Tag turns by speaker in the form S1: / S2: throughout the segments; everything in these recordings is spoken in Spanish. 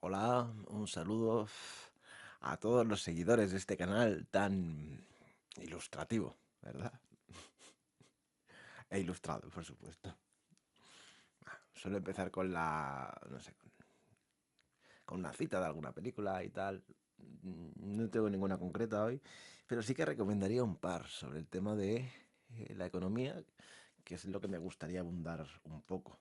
S1: Hola, un saludo a todos los seguidores de este canal tan ilustrativo, ¿verdad? E ilustrado, por supuesto. Suelo empezar con no sé, con una cita de alguna película y tal. No tengo ninguna concreta hoy, pero sí que recomendaría un par sobre el tema de la economía, que es lo que me gustaría abundar un poco.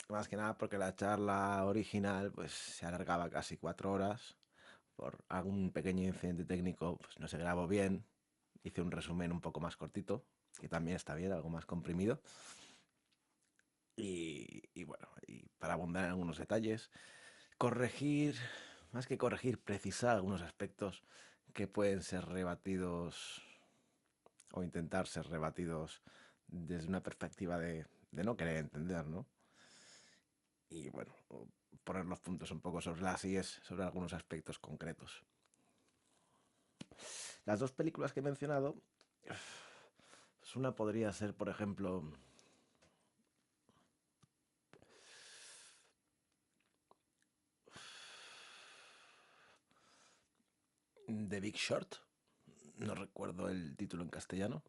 S1: Más que nada porque la charla original pues se alargaba casi 4 horas. Por algún pequeño incidente técnico pues no se grabó bien. Hice un resumen un poco más cortito, que también está bien, algo más comprimido. Y bueno, y para abundar en algunos detalles, corregir, más que corregir, precisar algunos aspectos que pueden ser rebatidos o intentar ser rebatidos desde una perspectiva de no querer entender, ¿no? Y bueno, poner los puntos un poco sobre las IES, sobre algunos aspectos concretos. Las dos películas que he mencionado, pues una podría ser, por ejemplo, The Big Short, no recuerdo el título en castellano,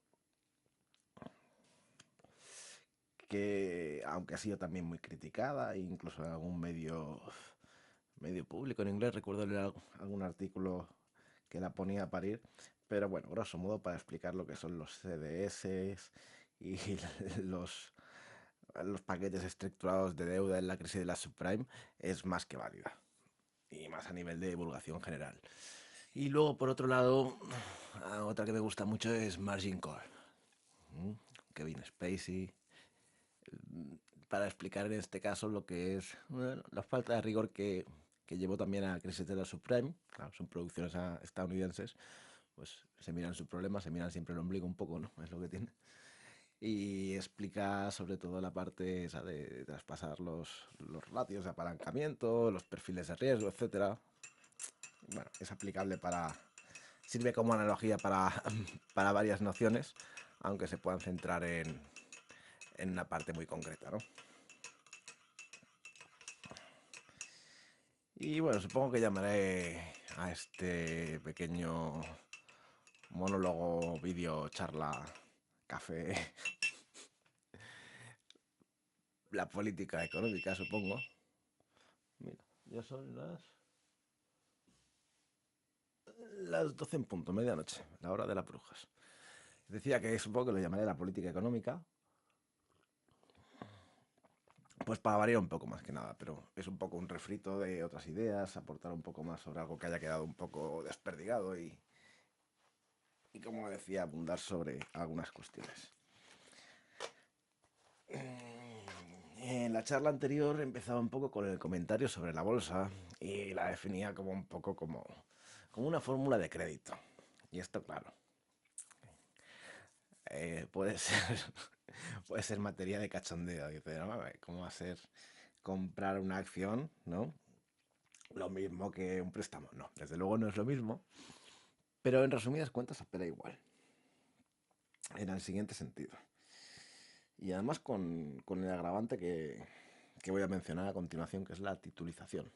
S1: que aunque ha sido también muy criticada, incluso en algún medio público en inglés, recuerdo leer algún artículo que la ponía a parir, pero bueno, grosso modo para explicar lo que son los CDS y los, los paquetes estructurados de deuda en la crisis de la subprime es más que válida y más a nivel de divulgación general. Y luego, por otro lado, otra que me gusta mucho es Margin Call. Kevin Spacey, para explicar en este caso lo que es bueno, la falta de rigor que llevó también a Crisis de la Subprime. Claro, son producciones estadounidenses, pues se miran sus problemas, se miran siempre el ombligo un poco, ¿no? Es lo que tiene. Y explica sobre todo la parte esa de traspasar los ratios de apalancamiento, los perfiles de riesgo, etcétera. Bueno, es aplicable para... Sirve como analogía para varias nociones, aunque se puedan centrar en una parte muy concreta, ¿no? Y bueno, supongo que llamaré a este pequeño monólogo, vídeo, charla, café, la política económica, supongo. Mira, ya son las 12 en punto, medianoche, la hora de las brujas. Decía que supongo que lo llamaré la política económica, pues para variar un poco más que nada, pero es un poco un refrito de otras ideas, aportar un poco más sobre algo que haya quedado un poco desperdigado y como decía, abundar sobre algunas cuestiones. En la charla anterior empezaba un poco con el comentario sobre la bolsa y la definía como un poco como una fórmula de crédito. Y esto, claro, puede ser, puede ser materia de cachondeo. Dice, ¿no? ¿Cómo va a ser comprar una acción, ¿no? Lo mismo que un préstamo. No, desde luego no es lo mismo. Pero en resumidas cuentas opera igual. En el siguiente sentido. Y además con el agravante que voy a mencionar a continuación, que es la titulización.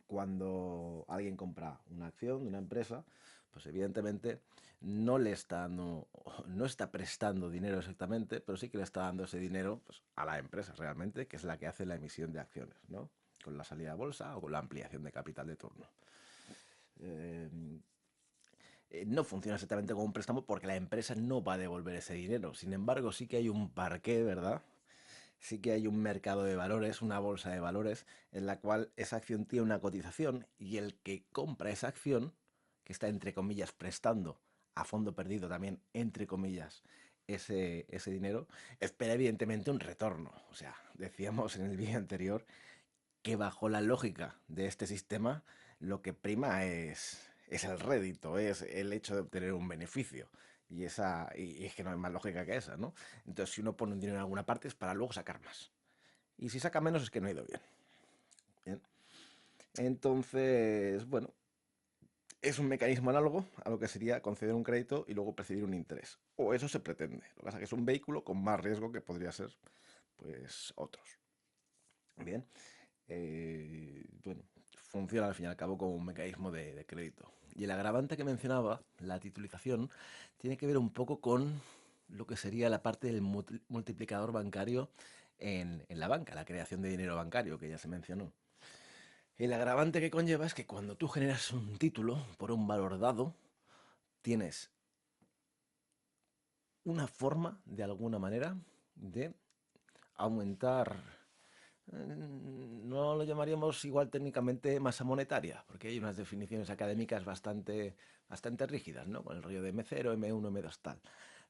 S1: Cuando alguien compra una acción de una empresa, pues evidentemente no le está dando, no está prestando dinero exactamente, pero sí que le está dando ese dinero pues, a la empresa realmente, que es la que hace la emisión de acciones, ¿no? Con la salida a bolsa o con la ampliación de capital de turno. Eh, no funciona exactamente como un préstamo porque la empresa no va a devolver ese dinero. Sin embargo, sí que hay un parqué, ¿verdad? Sí que hay un mercado de valores, una bolsa de valores, en la cual esa acción tiene una cotización y el que compra esa acción, que está entre comillas prestando a fondo perdido también, entre comillas, ese dinero, espera evidentemente un retorno. O sea, decíamos en el vídeo anterior que bajo la lógica de este sistema, lo que prima es el rédito, es el hecho de obtener un beneficio. Y es que no hay más lógica que esa, ¿no? Entonces, si uno pone un dinero en alguna parte es para luego sacar más. Y si saca menos es que no ha ido bien. Bien. Entonces, bueno, es un mecanismo análogo a lo que sería conceder un crédito y luego percibir un interés. O eso se pretende. Lo que pasa es que es un vehículo con más riesgo que podría ser, pues, otros. Bien. bueno, funciona al fin y al cabo como un mecanismo de crédito. Y el agravante que mencionaba, la titulización, tiene que ver un poco con lo que sería la parte del multiplicador bancario en la banca, la creación de dinero bancario, que ya se mencionó. El agravante que conlleva es que cuando tú generas un título por un valor dado, tienes una forma, de alguna manera, de aumentar, no lo llamaríamos igual técnicamente masa monetaria, porque hay unas definiciones académicas bastante rígidas, ¿no? Con el rollo de M0, M1, M2, tal.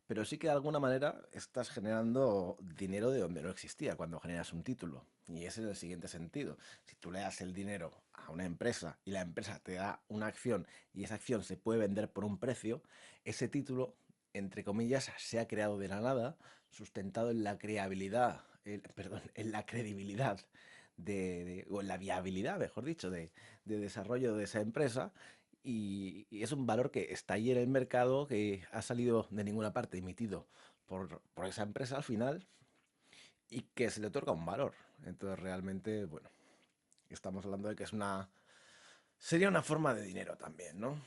S1: Pero sí que de alguna manera estás generando dinero de donde no existía cuando generas un título. Y ese es el siguiente sentido. Si tú le das el dinero a una empresa y la empresa te da una acción y esa acción se puede vender por un precio, ese título, entre comillas, se ha creado de la nada, sustentado en la creabilidad, perdón, en la credibilidad o en la viabilidad, mejor dicho, de desarrollo de esa empresa y es un valor que está ahí en el mercado, que ha salido de ninguna parte emitido por esa empresa al final y que se le otorga un valor. Entonces realmente, bueno, estamos hablando de que sería una forma de dinero también, ¿no?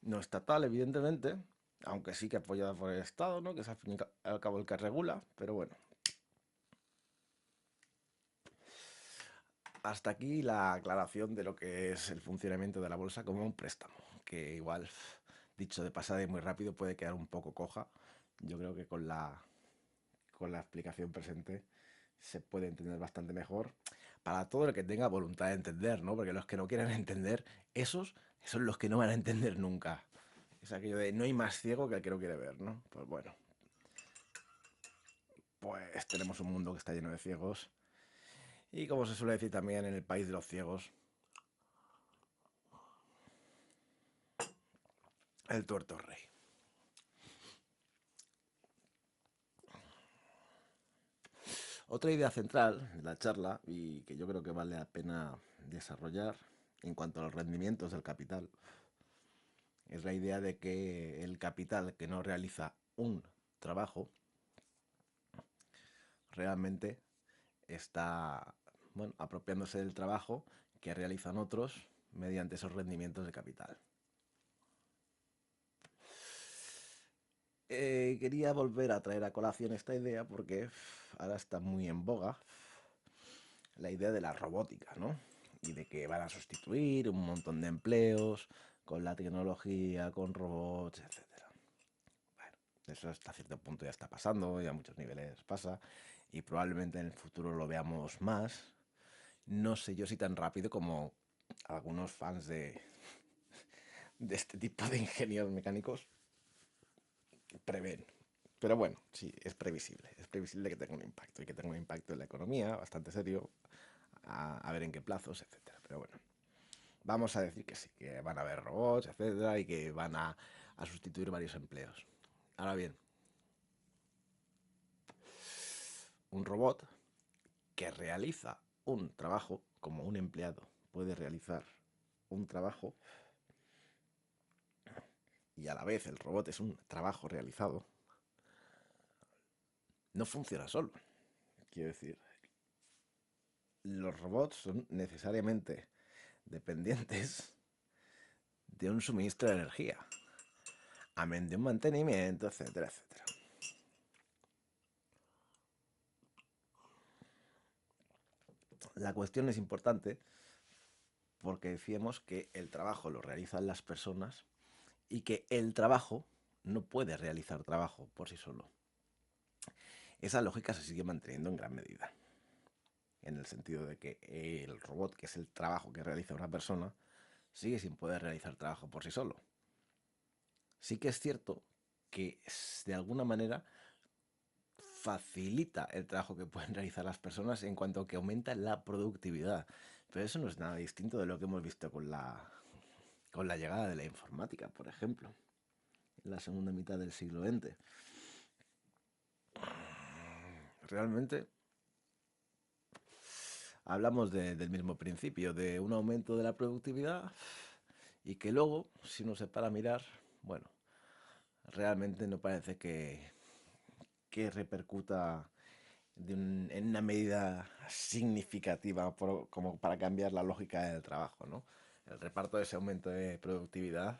S1: No estatal, evidentemente, aunque sí que apoyada por el Estado, ¿no? Que es al fin y al cabo el que regula, pero bueno. Hasta aquí la aclaración de lo que es el funcionamiento de la bolsa como un préstamo, que igual, dicho de pasada y muy rápido, puede quedar un poco coja. Yo creo que con la explicación presente se puede entender bastante mejor para todo el que tenga voluntad de entender, ¿no? Porque los que no quieran entender, esos son los que no van a entender nunca. Es aquello de no hay más ciego que el que no quiere ver, ¿no? Pues bueno, pues tenemos un mundo que está lleno de ciegos. Y como se suele decir también en el país de los ciegos, el tuerto es rey. Otra idea central de la charla y que yo creo que vale la pena desarrollar en cuanto a los rendimientos del capital es la idea de que el capital que no realiza un trabajo realmente está, bueno, apropiándose del trabajo que realizan otros mediante esos rendimientos de capital. Quería volver a traer a colación esta idea porque ahora está muy en boga la idea de la robótica, ¿no? Y de que van a sustituir un montón de empleos con la tecnología, con robots, etcétera. Bueno, eso hasta cierto punto ya está pasando, y a muchos niveles pasa, y probablemente en el futuro lo veamos más. No sé yo si tan rápido como algunos fans de este tipo de ingenieros mecánicos prevén. Pero bueno, sí, es previsible. Es previsible que tenga un impacto y que tenga un impacto en la economía bastante serio, a ver en qué plazos, etcétera. Pero bueno, vamos a decir que sí, que van a haber robots, etcétera, y que van a sustituir varios empleos. Ahora bien, un robot que realiza un trabajo, como un empleado puede realizar un trabajo, y a la vez el robot es un trabajo realizado, no funciona solo. Quiero decir, los robots son necesariamente dependientes de un suministro de energía, amén de un mantenimiento, etcétera, etcétera. La cuestión es importante porque decíamos que el trabajo lo realizan las personas y que el trabajo no puede realizar trabajo por sí solo. Esa lógica se sigue manteniendo en gran medida, en el sentido de que el robot, que es el trabajo que realiza una persona, sigue sin poder realizar trabajo por sí solo. Sí que es cierto que de alguna manera facilita el trabajo que pueden realizar las personas en cuanto a que aumenta la productividad. Pero eso no es nada distinto de lo que hemos visto con la llegada de la informática, por ejemplo, en la segunda mitad del siglo XX. Realmente hablamos del mismo principio, de un aumento de la productividad y que luego, si uno se para a mirar, bueno, realmente no parece que repercuta en una medida significativa como para cambiar la lógica del trabajo, ¿no? El reparto de ese aumento de productividad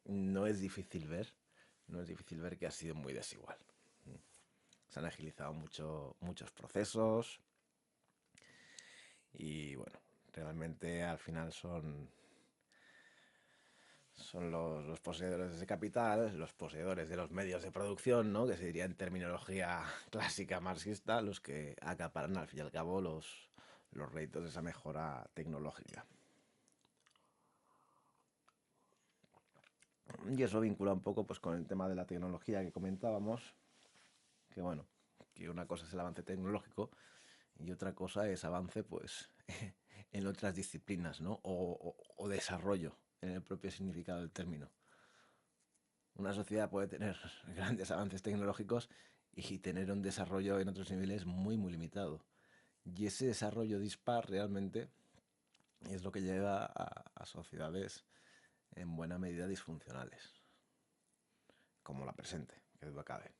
S1: no es difícil ver, no es difícil ver que ha sido muy desigual. Se han agilizado muchos procesos y bueno, realmente al final son los poseedores de ese capital, los poseedores de los medios de producción, ¿no? Que se diría en terminología clásica marxista, los que acaparan al fin y al cabo los réditos de esa mejora tecnológica. Y eso vincula un poco pues, con el tema de la tecnología que comentábamos, que bueno, que una cosa es el avance tecnológico y otra cosa es avance pues en otras disciplinas, ¿no? O desarrollo en el propio significado del término. Una sociedad puede tener grandes avances tecnológicos y tener un desarrollo en otros niveles muy limitado. Y ese desarrollo dispar realmente es lo que lleva a sociedades en buena medida disfuncionales, como la presente, que duda cabe.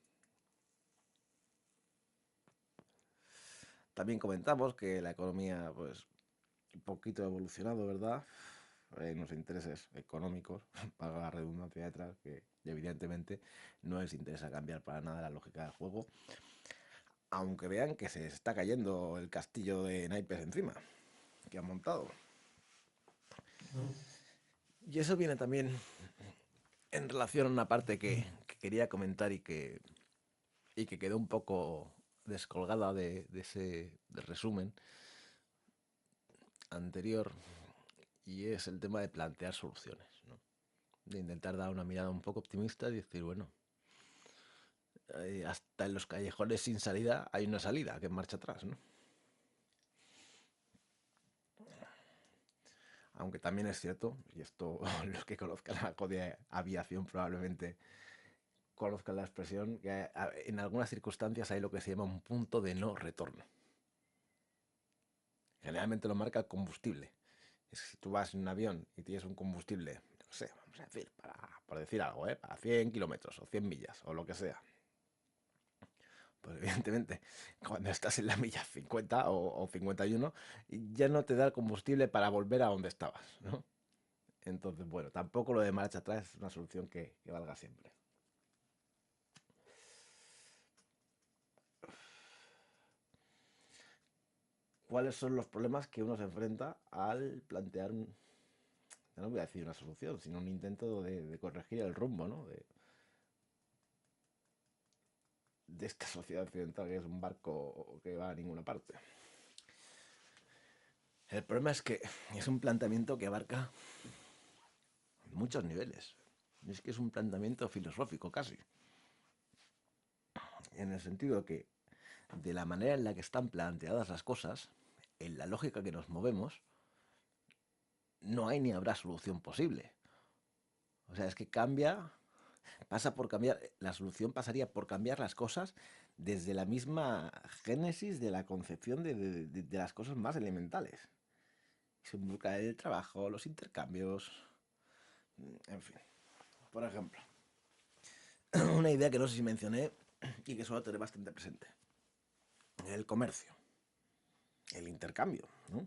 S1: También comentamos que la economía, pues, un poquito ha evolucionado, ¿verdad? Hay unos intereses económicos, para la redundancia detrás, que evidentemente no les interesa cambiar para nada la lógica del juego, aunque vean que se está cayendo el castillo de naipes encima, que han montado. Y eso viene también en relación a una parte que quería comentar y que quedó un poco descolgada de ese resumen anterior, y es el tema de plantear soluciones, ¿no? De intentar dar una mirada un poco optimista y decir, bueno, hasta en los callejones sin salida hay una salida que marcha atrás, ¿no? Aunque también es cierto, y esto los que conozcan algo de aviación probablemente conozcan la expresión, que en algunas circunstancias hay lo que se llama un punto de no retorno. Generalmente lo marca el combustible. Si tú vas en un avión y tienes un combustible, no sé, vamos a decir, por decir algo, para 100 kilómetros o 100 millas o lo que sea, pues evidentemente cuando estás en la milla 50 o 51 ya no te da el combustible para volver a donde estabas, ¿no? Entonces, bueno, tampoco lo de marcha atrás es una solución que valga siempre. ¿Cuáles son los problemas que uno se enfrenta al plantear, ya no voy a decir una solución, sino un intento de corregir el rumbo, ¿no? De esta sociedad occidental que es un barco que va a ninguna parte? El problema es que es un planteamiento que abarca muchos niveles. Es que es un planteamiento filosófico casi. En el sentido que de la manera en la que están planteadas las cosas, en la lógica que nos movemos, no hay ni habrá solución posible. O sea, es que pasa por cambiar, la solución pasaría por cambiar las cosas desde la misma génesis de la concepción de las cosas más elementales. Se involucra el trabajo, los intercambios, en fin. Por ejemplo, una idea que no sé si mencioné y que suelo tener bastante presente. El comercio, el intercambio, ¿no?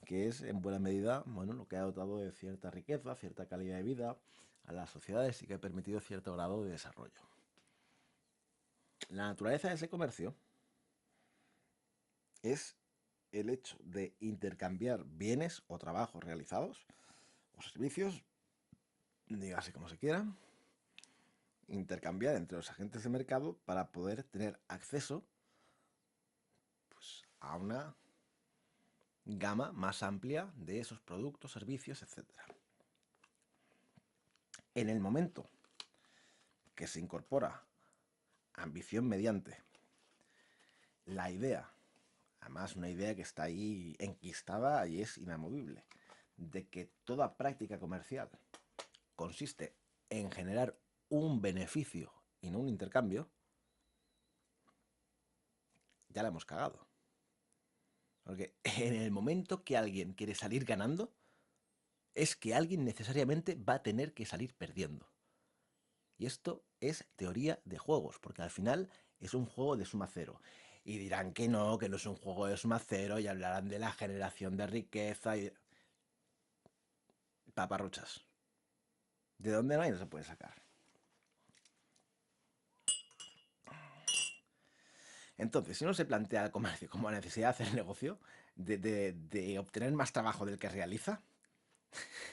S1: Que es en buena medida, bueno, lo que ha dotado de cierta riqueza, cierta calidad de vida a las sociedades y que ha permitido cierto grado de desarrollo. La naturaleza de ese comercio es el hecho de intercambiar bienes o trabajos realizados o servicios, dígase como se quiera, intercambiar entre los agentes de mercado para poder tener acceso pues, a una gama más amplia de esos productos, servicios, etc. En el momento que se incorpora ambición mediante la idea, además una idea que está ahí enquistada y es inamovible, de que toda práctica comercial consiste en generar un beneficio y no un intercambio, ya la hemos cagado. Porque en el momento que alguien quiere salir ganando, es que alguien necesariamente va a tener que salir perdiendo. Y esto es teoría de juegos, porque al final es un juego de suma cero. Y dirán que no es un juego de suma cero, y hablarán de la generación de riqueza y... Paparruchas. ¿De dónde no hay? No se puede sacar. Entonces, si uno se plantea el comercio como la necesidad de hacer negocio, de obtener más trabajo del que realiza,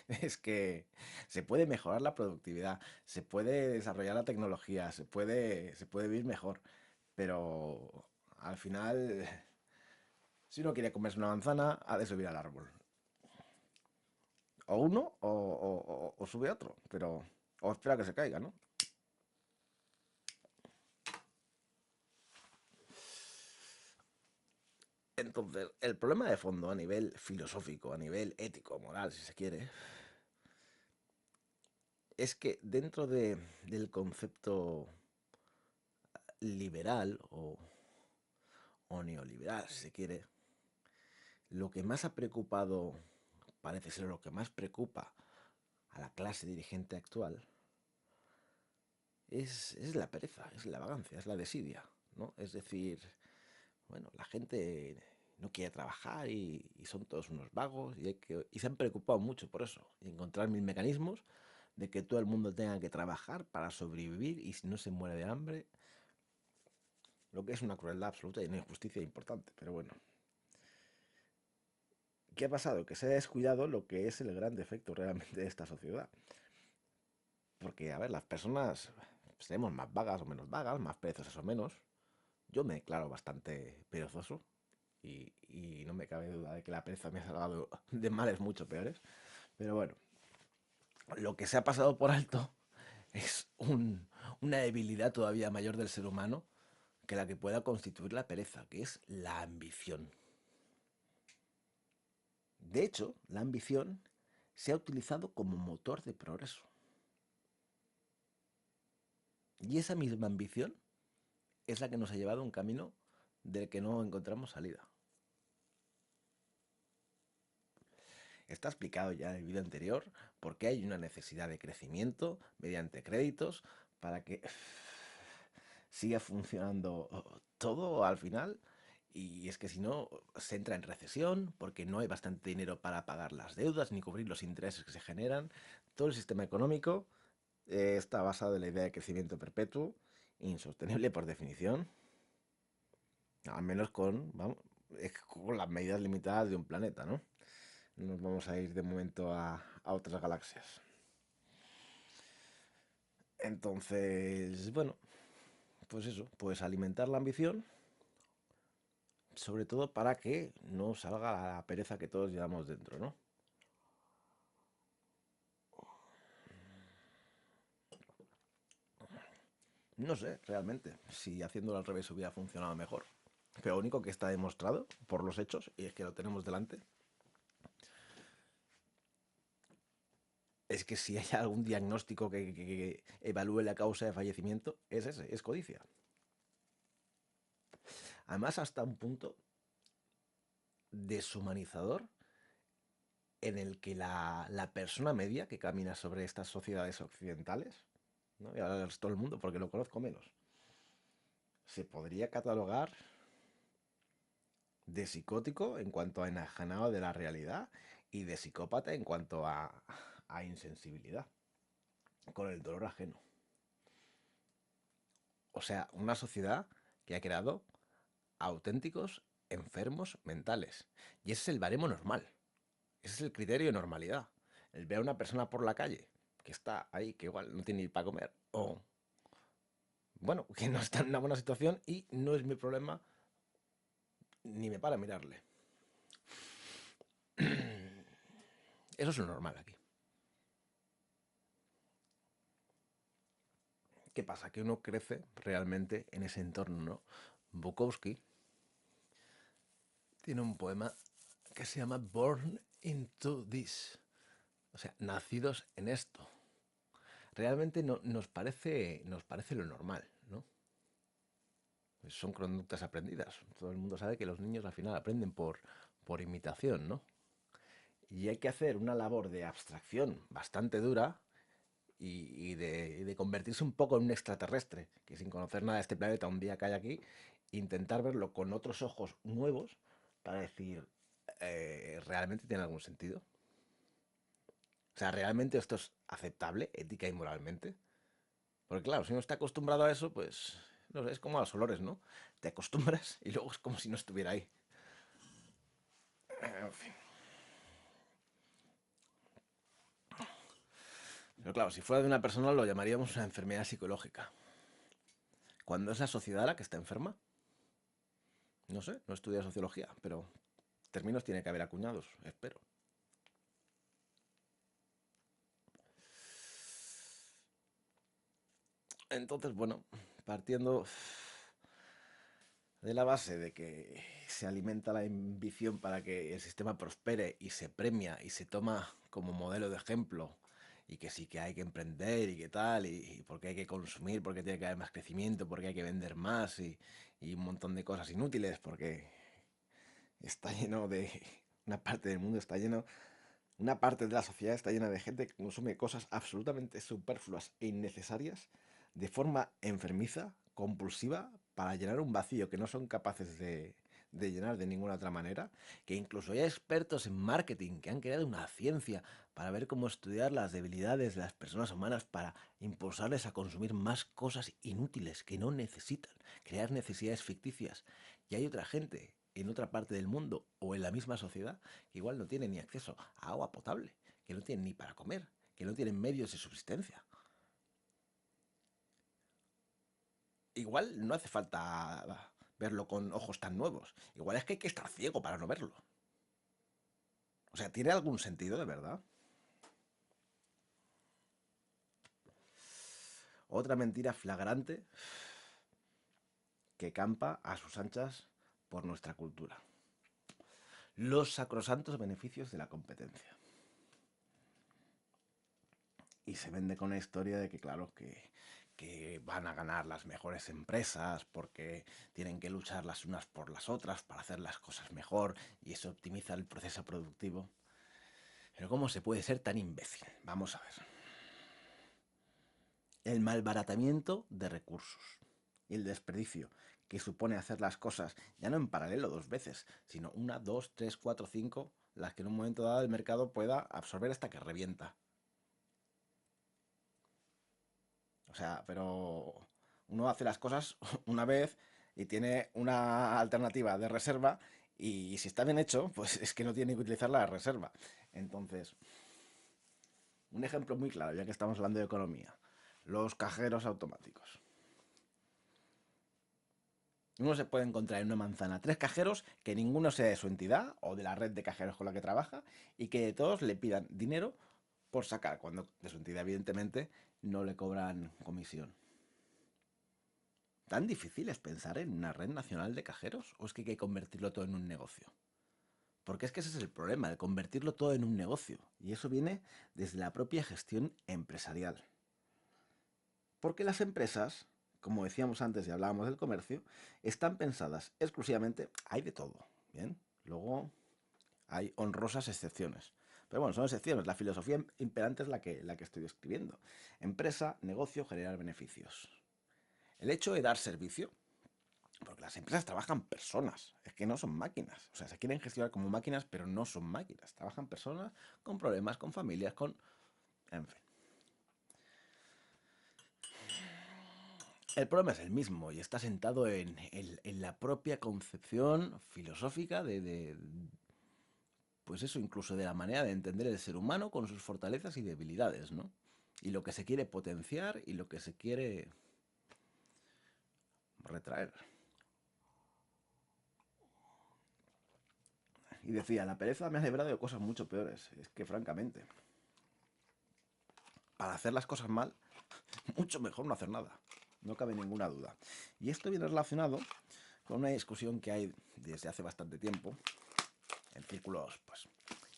S1: es que se puede mejorar la productividad, se puede desarrollar la tecnología, se puede vivir mejor, pero al final, si uno quiere comerse una manzana, ha de subir al árbol. O uno o sube otro, pero... O espera que se caiga, ¿no? Entonces, el problema de fondo a nivel filosófico, a nivel ético, moral, si se quiere, es que dentro del concepto liberal o neoliberal, si se quiere, lo que más ha preocupado, parece ser lo que más preocupa a la clase dirigente actual, es la pereza, es la vagancia, es la desidia, ¿no? Es decir, bueno, la gente no quiere trabajar y son todos unos vagos y se han preocupado mucho por eso, y encontrar mil mecanismos de que todo el mundo tenga que trabajar para sobrevivir y si no se muere de hambre, lo que es una crueldad absoluta y una injusticia importante, pero bueno. ¿Qué ha pasado? Que se ha descuidado lo que es el gran defecto realmente de esta sociedad. Porque, a ver, las personas seremos más vagas o menos vagas, más perezosas o menos. Yo me declaro bastante perezoso y no me cabe duda de que la pereza me ha salvado de males mucho peores. Pero bueno, lo que se ha pasado por alto es una debilidad todavía mayor del ser humano que la que pueda constituir la pereza, que es la ambición. De hecho, la ambición se ha utilizado como motor de progreso. Y esa misma ambición es la que nos ha llevado a un camino del que no encontramos salida. Está explicado ya en el vídeo anterior por qué hay una necesidad de crecimiento mediante créditos para que siga funcionando todo al final. Y es que si no, se entra en recesión porque no hay bastante dinero para pagar las deudas ni cubrir los intereses que se generan. Todo el sistema económico está basado en la idea de crecimiento perpetuo, insostenible por definición, al menos vamos, con las medidas limitadas de un planeta, ¿no? No nos vamos a ir de momento a otras galaxias. Entonces, bueno, pues eso, pues alimentar la ambición, sobre todo para que no salga la pereza que todos llevamos dentro, ¿no? No sé, realmente, si haciéndolo al revés hubiera funcionado mejor. Pero lo único que está demostrado por los hechos, y es que lo tenemos delante, es que si hay algún diagnóstico que evalúe la causa de fallecimiento, es ese, es codicia. Además, hasta un punto deshumanizador en el que la persona media que camina sobre estas sociedades occidentales, ¿no? Y ahora es todo el mundo porque lo conozco menos, se podría catalogar de psicótico en cuanto a enajenado de la realidad y de psicópata en cuanto a insensibilidad con el dolor ajeno. O sea, una sociedad que ha creado auténticos enfermos mentales. Y ese es el baremo normal. Ese es el criterio de normalidad. El ver a una persona por la calle que está ahí, que igual no tiene ni para comer, o bueno, que no está en una buena situación y no es mi problema ni me para mirarle. Eso es lo normal aquí. ¿Qué pasa? Que uno crece realmente en ese entorno, ¿no? Bukowski tiene un poema que se llama Born into This, o sea, nacidos en esto. Realmente no, nos parece lo normal, ¿no? Son conductas aprendidas. Todo el mundo sabe que los niños al final aprenden por imitación, ¿no? Y hay que hacer una labor de abstracción bastante dura y de convertirse un poco en un extraterrestre, que sin conocer nada de este planeta, un día cae aquí, intentar verlo con otros ojos nuevos para decir, ¿realmente tiene algún sentido? O sea, ¿realmente esto es aceptable ética y moralmente? Porque claro, si uno está acostumbrado a eso, pues, no sé, es como a los olores, ¿no? Te acostumbras y luego es como si no estuviera ahí. En fin. Pero claro, si fuera de una persona lo llamaríamos una enfermedad psicológica. Cuando es la sociedad la que está enferma. No sé, no estudio sociología, pero términos tiene que haber acuñados, espero. Entonces, bueno, partiendo de la base de que se alimenta la ambición para que el sistema prospere y se premia y se toma como modelo de ejemplo y que sí que hay que emprender y que tal, y porque hay que consumir, porque tiene que haber más crecimiento, porque hay que vender más y un montón de cosas inútiles, porque está lleno de... Una parte del mundo está lleno... Una parte de la sociedad está llena de gente que consume cosas absolutamente superfluas e innecesarias de forma enfermiza, compulsiva, para llenar un vacío que no son capaces de llenar de ninguna otra manera, que incluso hay expertos en marketing que han creado una ciencia para ver cómo estudiar las debilidades de las personas humanas para impulsarles a consumir más cosas inútiles que no necesitan, crear necesidades ficticias. Y hay otra gente en otra parte del mundo o en la misma sociedad que igual no tiene ni acceso a agua potable, que no tienen ni para comer, que no tienen medios de subsistencia. Igual no hace falta verlo con ojos tan nuevos. Igual es que hay que estar ciego para no verlo. O sea, ¿tiene algún sentido de verdad? Otra mentira flagrante que campa a sus anchas por nuestra cultura. Los sacrosantos beneficios de la competencia. Y se vende con la historia de que, claro, que van a ganar las mejores empresas porque tienen que luchar las unas por las otras para hacer las cosas mejor y eso optimiza el proceso productivo. Pero ¿cómo se puede ser tan imbécil? Vamos a ver. El malbaratamiento de recursos y el desperdicio que supone hacer las cosas ya no en paralelo dos veces, sino una, dos, tres, cuatro, cinco, las que en un momento dado el mercado pueda absorber hasta que revienta. O sea, pero uno hace las cosas una vez y tiene una alternativa de reserva y si está bien hecho, pues es que no tiene que utilizar la reserva. Entonces, un ejemplo muy claro, ya que estamos hablando de economía, los cajeros automáticos. Uno se puede encontrar en una manzana tres cajeros que ninguno sea de su entidad o de la red de cajeros con la que trabaja y que de todos le pidan dinero por sacar, cuando de su entidad evidentemente no le cobran comisión. ¿Tan difícil es pensar en una red nacional de cajeros? ¿O es que hay que convertirlo todo en un negocio? Porque es que ese es el problema, de convertirlo todo en un negocio. Y eso viene desde la propia gestión empresarial. Porque las empresas, como decíamos antes y hablábamos del comercio, están pensadas exclusivamente, hay de todo, ¿bien? Luego hay honrosas excepciones. Pero bueno, son excepciones. La filosofía imperante es la que estoy describiendo. Empresa, negocio, generar beneficios. El hecho de dar servicio, porque las empresas trabajan personas, es que no son máquinas. O sea, se quieren gestionar como máquinas, pero no son máquinas. Trabajan personas con problemas, con familias, con... En fin. El problema es el mismo y está sentado en la propia concepción filosófica pues eso, incluso de la manera de entender el ser humano con sus fortalezas y debilidades, ¿no? Y lo que se quiere potenciar y lo que se quiere retraer. Y decía, la pereza me ha librado de cosas mucho peores. Es que, francamente, para hacer las cosas mal, mucho mejor no hacer nada. No cabe ninguna duda. Y esto viene relacionado con una discusión que hay desde hace bastante tiempo en círculos, pues,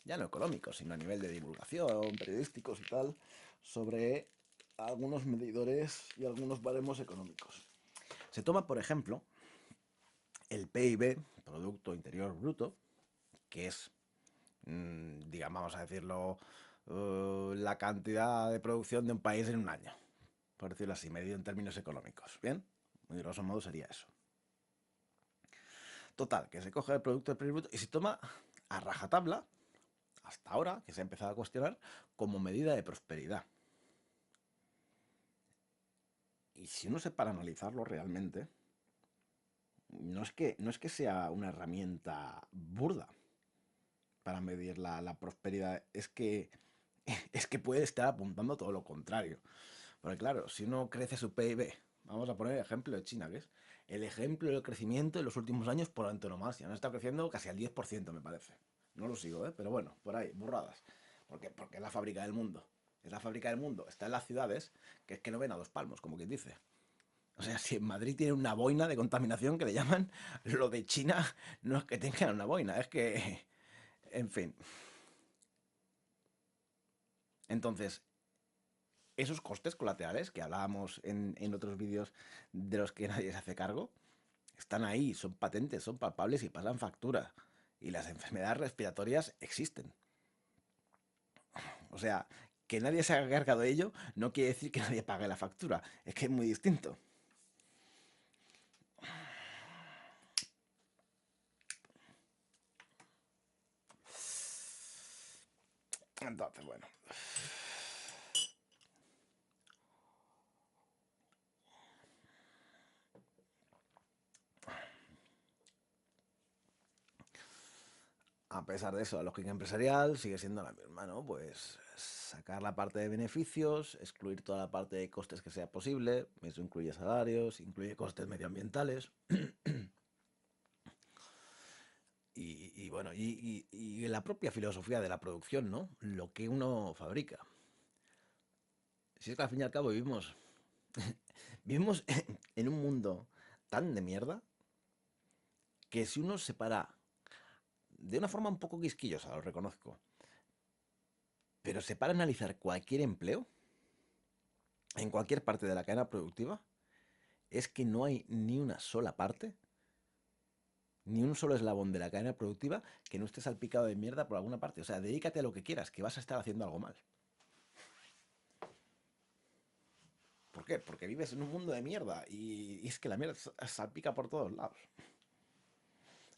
S1: ya no económicos, sino a nivel de divulgación, periodísticos y tal, sobre algunos medidores y algunos baremos económicos. Se toma, por ejemplo, el PIB, Producto Interior Bruto, que es, digamos, vamos a decirlo, la cantidad de producción de un país en un año, por decirlo así, medido en términos económicos. ¿Bien? Muy grosso modo sería eso. Total, que se coge el producto del primer bruto y se toma a rajatabla, hasta ahora, que se ha empezado a cuestionar, como medida de prosperidad. Y si uno se para a analizarlo realmente, no es que sea una herramienta burda para medir la prosperidad, es que puede estar apuntando todo lo contrario. Porque claro, si uno crece su PIB, vamos a poner el ejemplo de China, que es el ejemplo del crecimiento en los últimos años por antonomasia. No está creciendo casi al 10%, me parece. No lo sigo, ¿eh? Pero bueno, por ahí, burradas. Porque es la fábrica del mundo. Es la fábrica del mundo. Está en las ciudades, que es que no ven a dos palmos, como quien dice. O sea, si en Madrid tiene una boina de contaminación que le llaman, lo de China no es que tengan una boina, es que... En fin. Entonces, esos costes colaterales que hablábamos en otros vídeos de los que nadie se hace cargo, están ahí, son patentes, son palpables y pasan factura. Y las enfermedades respiratorias existen. O sea, que nadie se haga cargo de ello no quiere decir que nadie pague la factura. Es que es muy distinto. Entonces, bueno. A pesar de eso, la lógica empresarial sigue siendo la misma, ¿no? Pues sacar la parte de beneficios, excluir toda la parte de costes que sea posible, eso incluye salarios, incluye costes medioambientales y bueno, y la propia filosofía de la producción, ¿no? Lo que uno fabrica. Si es que al fin y al cabo vivimos en un mundo tan de mierda que si uno se para de una forma un poco quisquillosa, lo reconozco, pero se para a analizar cualquier empleo en cualquier parte de la cadena productiva, es que no hay ni una sola parte, ni un solo eslabón de la cadena productiva que no esté salpicado de mierda por alguna parte. O sea, dedícate a lo que quieras, que vas a estar haciendo algo mal. ¿Por qué? Porque vives en un mundo de mierda y es que la mierda salpica por todos lados.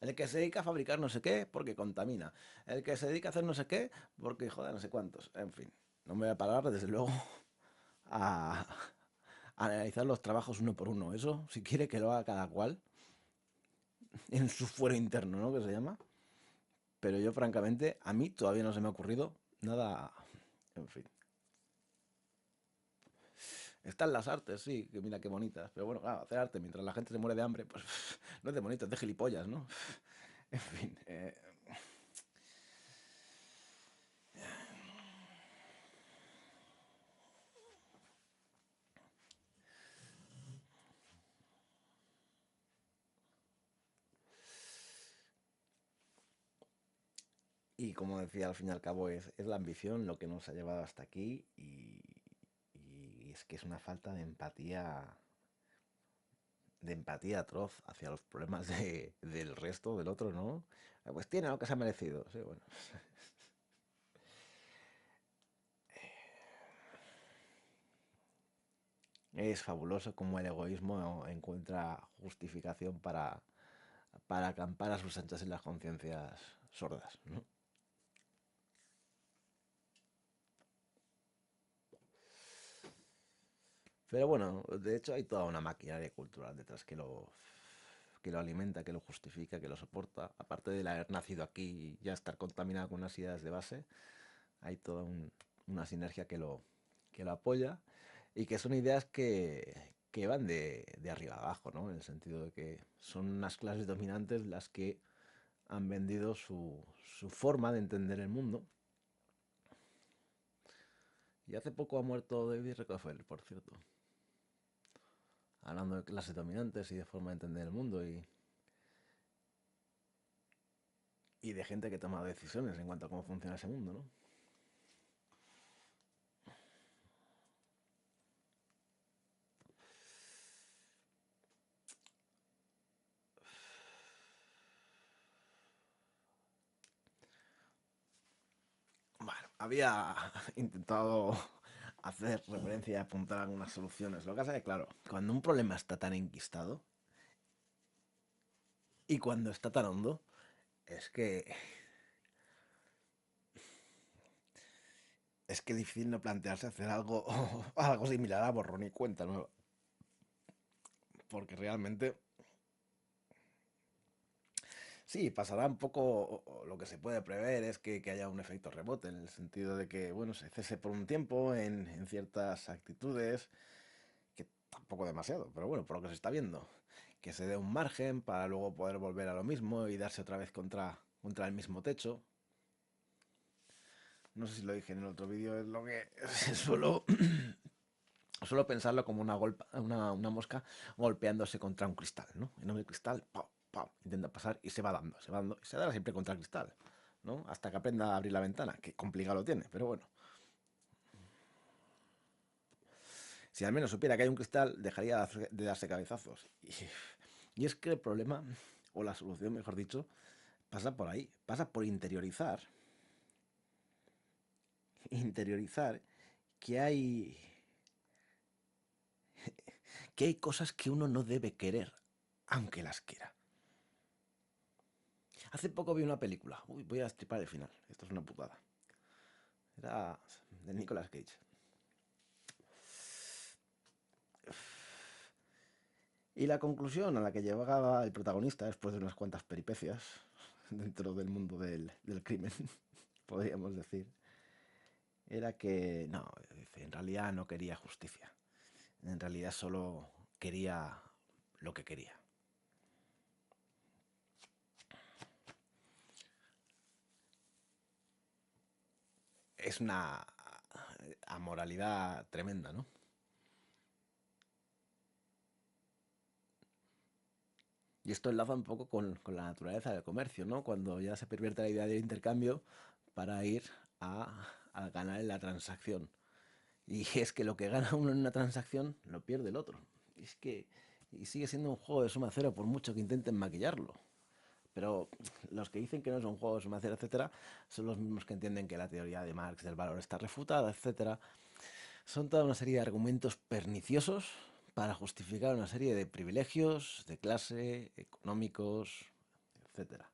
S1: El que se dedica a fabricar no sé qué porque contamina. El que se dedica a hacer no sé qué porque joder no sé cuántos. En fin, no me voy a parar desde luego a, a analizar los trabajos uno por uno. Eso, si quiere que lo haga cada cual en su fuero interno, ¿no? Que se llama. Pero yo, francamente, a mí todavía no se me ha ocurrido nada. En fin. Están las artes, sí, que mira qué bonitas. Pero bueno, claro, hacer arte mientras la gente se muere de hambre, pues no es de bonito, es de gilipollas, ¿no? En fin. Y como decía, al fin y al cabo es la ambición lo que nos ha llevado hasta aquí y es que es una falta de empatía atroz hacia los problemas del resto, del otro, ¿no? Pues tiene lo que se ha merecido, sí, bueno. Es fabuloso cómo el egoísmo encuentra justificación para acampar a sus anchas en las conciencias sordas, ¿no? Pero bueno, de hecho hay toda una maquinaria cultural detrás que lo alimenta, que lo justifica, que lo soporta. Aparte de haber nacido aquí y ya estar contaminado con unas ideas de base, hay toda una sinergia que lo apoya y que son ideas que van de arriba a abajo, ¿no? En el sentido de que son unas clases dominantes las que han vendido su forma de entender el mundo. Y hace poco ha muerto David Rockefeller, por cierto, hablando de clases dominantes y de forma de entender el mundo y de gente que toma decisiones en cuanto a cómo funciona ese mundo, ¿no? Bueno, había intentado hacer referencia y apuntar algunas soluciones. Lo que pasa es que, claro, cuando un problema está tan enquistado y cuando está tan hondo, es que es difícil no plantearse hacer algo, algo similar a borrón y cuenta nueva. Porque realmente sí, pasará un poco, o lo que se puede prever es que haya un efecto rebote, en el sentido de que, bueno, se cese por un tiempo en ciertas actitudes, que tampoco demasiado, pero bueno, por lo que se está viendo, que se dé un margen para luego poder volver a lo mismo y darse otra vez contra el mismo techo. No sé si lo dije en el otro vídeo, es lo que suelo pensarlo como una mosca golpeándose contra un cristal, ¿no? En el cristal, ¡pam! ¡Pam! Intenta pasar y se va dando, y se dará siempre contra el cristal, ¿no? Hasta que aprenda a abrir la ventana, que complicado lo tiene, pero bueno. Si al menos supiera que hay un cristal, dejaría de darse cabezazos. Y es que el problema, o la solución, mejor dicho, pasa por ahí, pasa por interiorizar que hay cosas que uno no debe querer, aunque las quiera. Hace poco vi una película. Uy, voy a estripar el final. Esto es una putada. Era de Nicolas Cage. Y la conclusión a la que llegaba el protagonista, después de unas cuantas peripecias dentro del mundo del crimen, podríamos decir, era que no, en realidad no quería justicia. En realidad solo quería lo que quería. Es una amoralidad tremenda, ¿no? Y esto enlaza un poco con la naturaleza del comercio, ¿no? Cuando ya se pervierte la idea del intercambio para ir a ganar en la transacción. Y es que lo que gana uno en una transacción lo pierde el otro. Y es que y sigue siendo un juego de suma cero por mucho que intenten maquillarlo. Pero los que dicen que no es un juego de suma cero, etcétera, son los mismos que entienden que la teoría de Marx del valor está refutada, etcétera. Son toda una serie de argumentos perniciosos para justificar una serie de privilegios de clase, económicos, etcétera.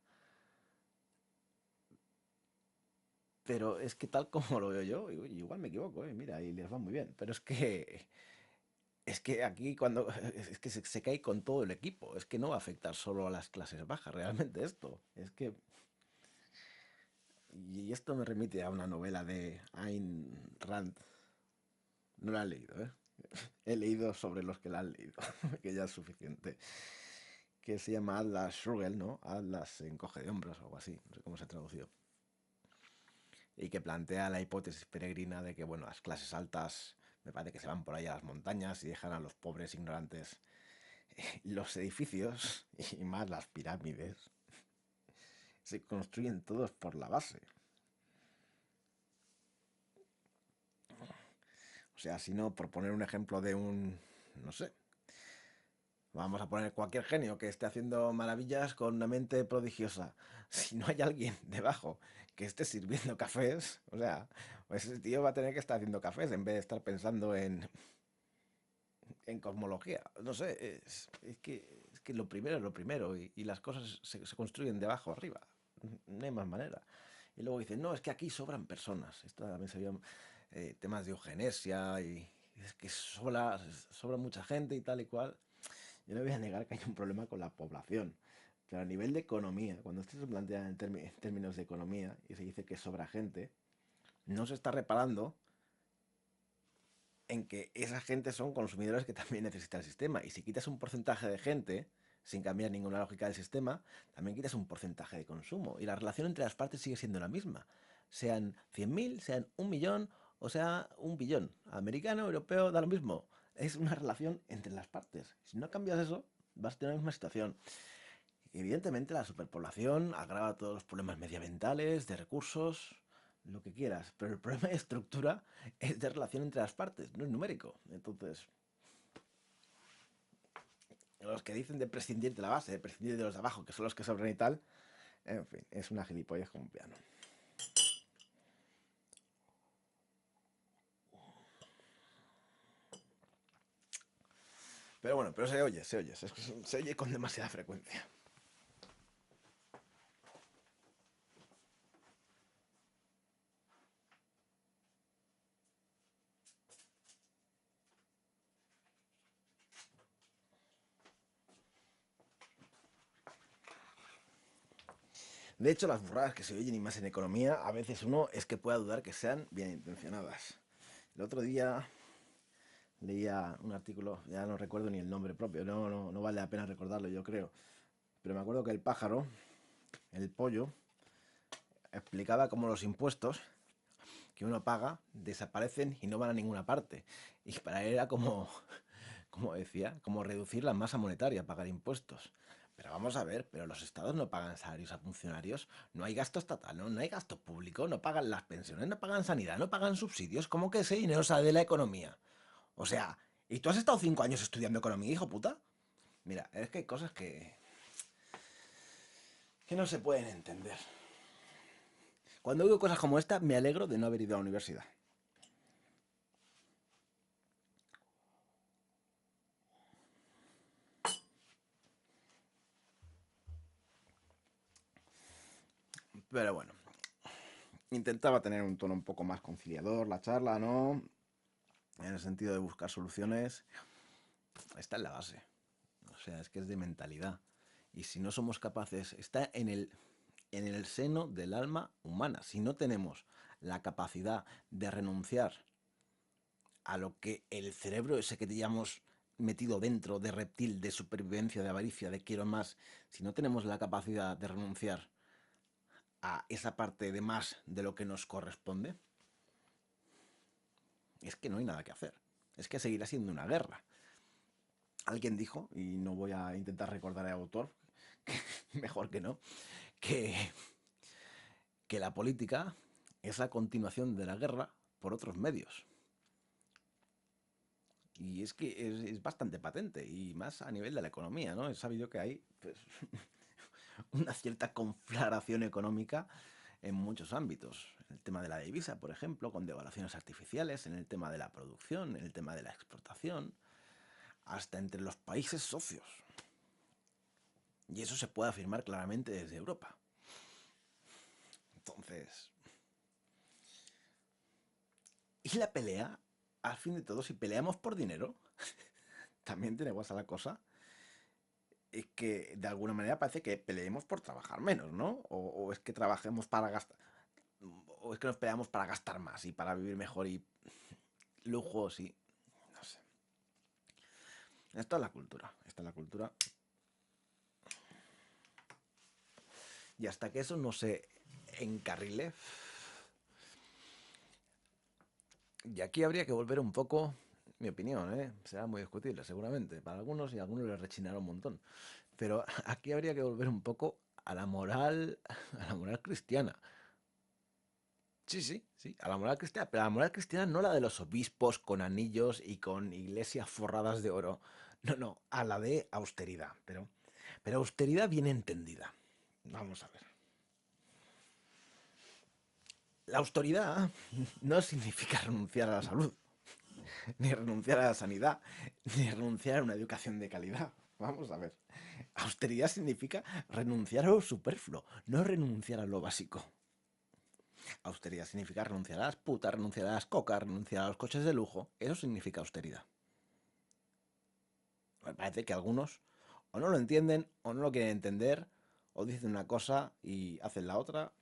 S1: Pero es que tal como lo veo yo, igual me equivoco, mira, y les va muy bien. Pero es que aquí cuando es que se cae con todo el equipo, es que no va a afectar solo a las clases bajas realmente esto. Es que y esto me remite a una novela de Ayn Rand. No la he leído, ¿eh? He leído sobre los que la han leído, que ya es suficiente. Que se llama Atlas Shrugged, ¿no? Atlas se encoge de hombros o algo así, no sé cómo se ha traducido. Y que plantea la hipótesis peregrina de que, bueno, las clases altas me parece que se van por ahí a las montañas y dejan a los pobres ignorantes los edificios y más las pirámides se construyen todos por la base. O sea, si no, por poner un ejemplo de no sé, vamos a poner cualquier genio que esté haciendo maravillas con una mente prodigiosa. Si no hay alguien debajo que esté sirviendo cafés, o sea, pues ese tío va a tener que estar haciendo cafés en vez de estar pensando en cosmología. No sé, es que lo primero es lo primero y las cosas se construyen de abajo arriba. No hay más manera. Y luego dicen, no, es que aquí sobran personas. Esto también se vio temas de eugenesia y es que sobra mucha gente y tal y cual. Yo no voy a negar que hay un problema con la población, pero a nivel de economía, cuando esto se plantea en términos de economía y se dice que sobra gente, no se está reparando en que esa gente son consumidores que también necesita el sistema. Y si quitas un porcentaje de gente, sin cambiar ninguna lógica del sistema, también quitas un porcentaje de consumo. Y la relación entre las partes sigue siendo la misma. Sean 100.000, sean 1 millón o sea 1 billón. Americano, europeo, da lo mismo. Es una relación entre las partes. Si no cambias eso, vas a tener la misma situación. Evidentemente la superpoblación agrava todos los problemas medioambientales, de recursos, lo que quieras, pero el problema de estructura es de relación entre las partes, no es numérico. Entonces, los que dicen de prescindir de la base, de prescindir de los de abajo, que son los que sobran y tal, en fin, es una gilipollez como un piano. Pero bueno, pero se oye con demasiada frecuencia. De hecho, las burradas que se oyen y más en economía, a veces uno es que pueda dudar que sean bien intencionadas. El otro día leía un artículo, ya no recuerdo ni el nombre propio, no vale la pena recordarlo, yo creo. Pero me acuerdo que el pájaro, el pollo, explicaba cómo los impuestos que uno paga desaparecen y no van a ninguna parte. Y para él era como decía, como reducir la masa monetaria, pagar impuestos. Pero vamos a ver, pero los estados no pagan salarios a funcionarios, no hay gasto estatal, no hay gasto público, no pagan las pensiones, no pagan sanidad, no pagan subsidios, ¿cómo que ese dinero sale de la economía? O sea, ¿y tú has estado 5 años estudiando economía, hijo puta? Mira, es que hay cosas que no se pueden entender. Cuando oigo cosas como esta, me alegro de no haber ido a la universidad. Pero bueno, intentaba tener un tono un poco más conciliador la charla, ¿no? En el sentido de buscar soluciones. Está en la base. O sea, es que es de mentalidad. Y si no somos capaces, está en el seno del alma humana. Si no tenemos la capacidad de renunciar a lo que el cerebro ese que teníamos metido dentro de reptil, de supervivencia, de avaricia, de quiero más, si no tenemos la capacidad de renunciar a esa parte de más de lo que nos corresponde, es que no hay nada que hacer. Es que seguirá siendo una guerra. Alguien dijo, y no voy a intentar recordar al autor, mejor que no, que, que la política es la continuación de la guerra por otros medios. Y es que es bastante patente, y más a nivel de la economía, ¿no? He sabido que hay pues, una cierta conflagración económica en muchos ámbitos. En el tema de la divisa, por ejemplo, con devaluaciones artificiales, en el tema de la producción, en el tema de la exportación, hasta entre los países socios. Y eso se puede afirmar claramente desde Europa. Entonces, ¿y la pelea? Al fin de todo, si peleamos por dinero, también tenemos a la cosa, es que de alguna manera parece que peleemos por trabajar menos, ¿no? O es que trabajemos para gastar, o es que nos peleamos para gastar más y para vivir mejor y lujos y... no sé. Esto es la cultura, esta es la cultura. Y hasta que eso no se encarrile, y aquí habría que volver un poco, mi opinión, ¿eh? Será muy discutible seguramente, para algunos y a algunos les rechinará un montón. Pero aquí habría que volver un poco a la moral cristiana. Sí, sí, sí, a la moral cristiana, pero a la moral cristiana no la de los obispos con anillos y con iglesias forradas de oro. No, no, a la de austeridad, pero austeridad bien entendida. Vamos a ver. La austeridad no significa renunciar a la salud, ni renunciar a la sanidad, ni renunciar a una educación de calidad. Vamos a ver. Austeridad significa renunciar a lo superfluo, no renunciar a lo básico. Austeridad significa renunciar a las putas, renunciar a las cocas, renunciar a los coches de lujo. Eso significa austeridad. Me parece que algunos o no lo entienden o no lo quieren entender o dicen una cosa y hacen la otra.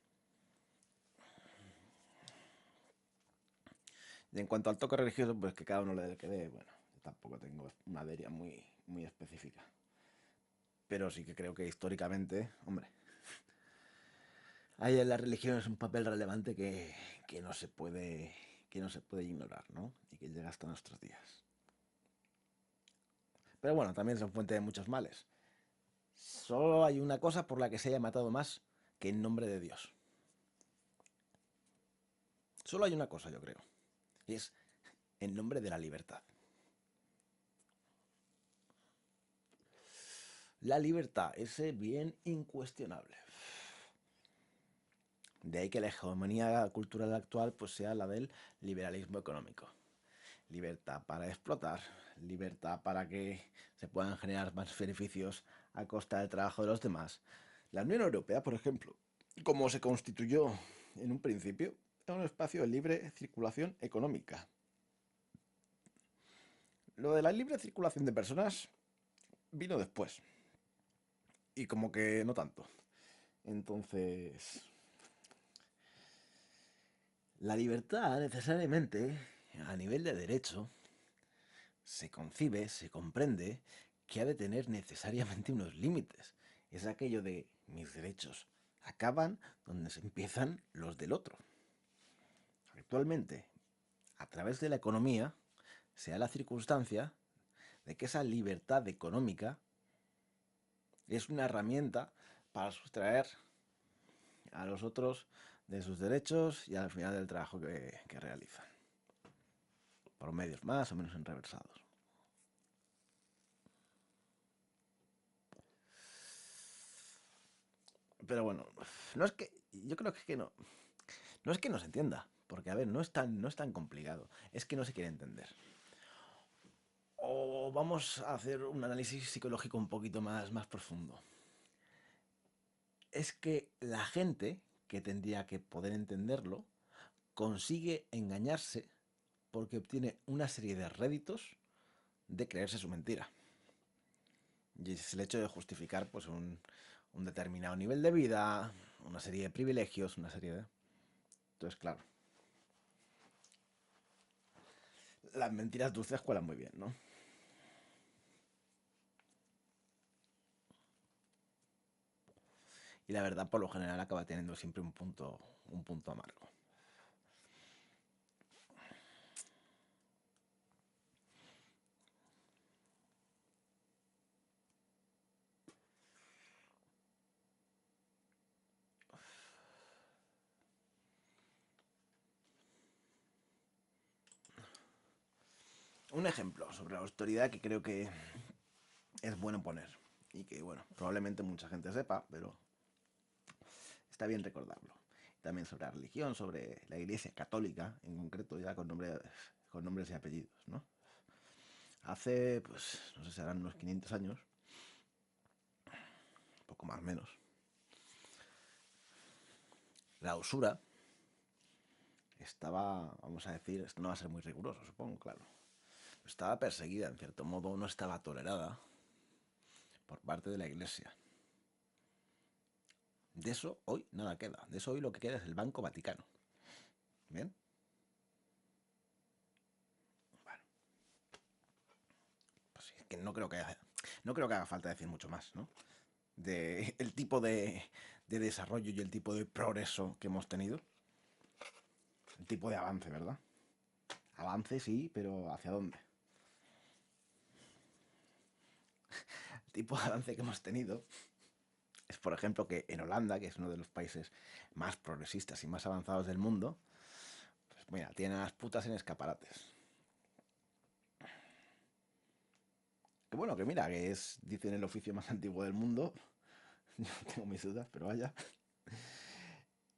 S1: Y en cuanto al toque religioso, pues que cada uno le quede, bueno, yo tampoco tengo una idea muy específica. Pero sí que creo que históricamente, hombre, hay en la religión es un papel relevante que no se puede que no se puede ignorar, ¿no? Y que llega hasta nuestros días. Pero bueno, también son fuente de muchos males. Solo hay una cosa por la que se haya matado más que en nombre de Dios. Solo hay una cosa, yo creo. Y es en nombre de la libertad. La libertad, ese bien incuestionable. De ahí que la hegemonía cultural actual pues sea la del liberalismo económico. libertad para explotar, libertad para que se puedan generar más beneficios a costa del trabajo de los demás. La Unión Europea, por ejemplo, como se constituyó en un principio, era un espacio de libre circulación económica. Lo de la libre circulación de personas vino después, y como que no tanto. Entonces, la libertad necesariamente, a nivel de derecho, se concibe, se comprende que ha de tener necesariamente unos límites. Es aquello de mis derechos acaban donde se empiezan los del otro. Actualmente, a través de la economía, se da la circunstancia de que esa libertad económica es una herramienta para sustraer a los otros de sus derechos y al final del trabajo que realizan, por medios más o menos enreversados. Pero bueno, no es que, yo creo que es que no, no es que no se entienda, porque a ver, no es tan complicado, es que no se quiere entender. O vamos a hacer un análisis psicológico un poquito más profundo. Es que la gente, que tendría que poder entenderlo, consigue engañarse porque obtiene una serie de réditos de creerse su mentira. Y es el hecho de justificar pues un determinado nivel de vida, una serie de privilegios, una serie de... Entonces, claro, las mentiras dulces cuelan muy bien, ¿no? Y la verdad, por lo general, acaba teniendo siempre un punto amargo. Un ejemplo sobre la autoridad que creo que es bueno poner y que, bueno, probablemente mucha gente sepa, pero está bien recordarlo. También sobre la religión, sobre la Iglesia Católica, en concreto, ya con nombres y apellidos, ¿no? Hace, pues, no sé, serán unos 500 años, poco más o menos, la usura estaba, vamos a decir, esto no va a ser muy riguroso, supongo, claro. Estaba perseguida, en cierto modo, no estaba tolerada por parte de la Iglesia. De eso hoy nada queda. De eso hoy lo que queda es el Banco Vaticano. ¿Bien? Bueno, pues sí, es que no creo que haga falta decir mucho más, ¿no? De el tipo de desarrollo y el tipo de progreso que hemos tenido. El tipo de avance, ¿verdad? Avance sí, pero ¿hacia dónde? El tipo de avance que hemos tenido es, por ejemplo, que en Holanda, que es uno de los países más progresistas y más avanzados del mundo, pues mira, tienen a las putas en escaparates. Que bueno, que mira, que es, dicen, el oficio más antiguo del mundo. Yo tengo mis dudas, pero vaya.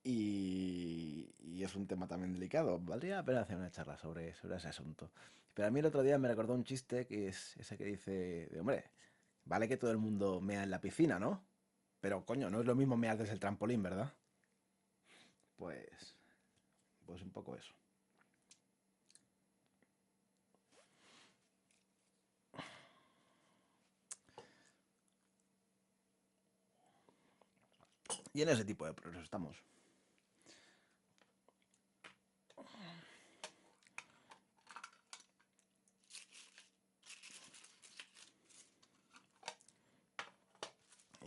S1: Y es un tema también delicado. Valdría la pena hacer una charla sobre ese asunto. Pero a mí el otro día me recordó un chiste que es ese que dice, de, hombre, vale que todo el mundo mea en la piscina, ¿no? Pero coño, no es lo mismo mear desde el trampolín, ¿verdad? Pues, pues un poco eso. Y en ese tipo de progreso estamos.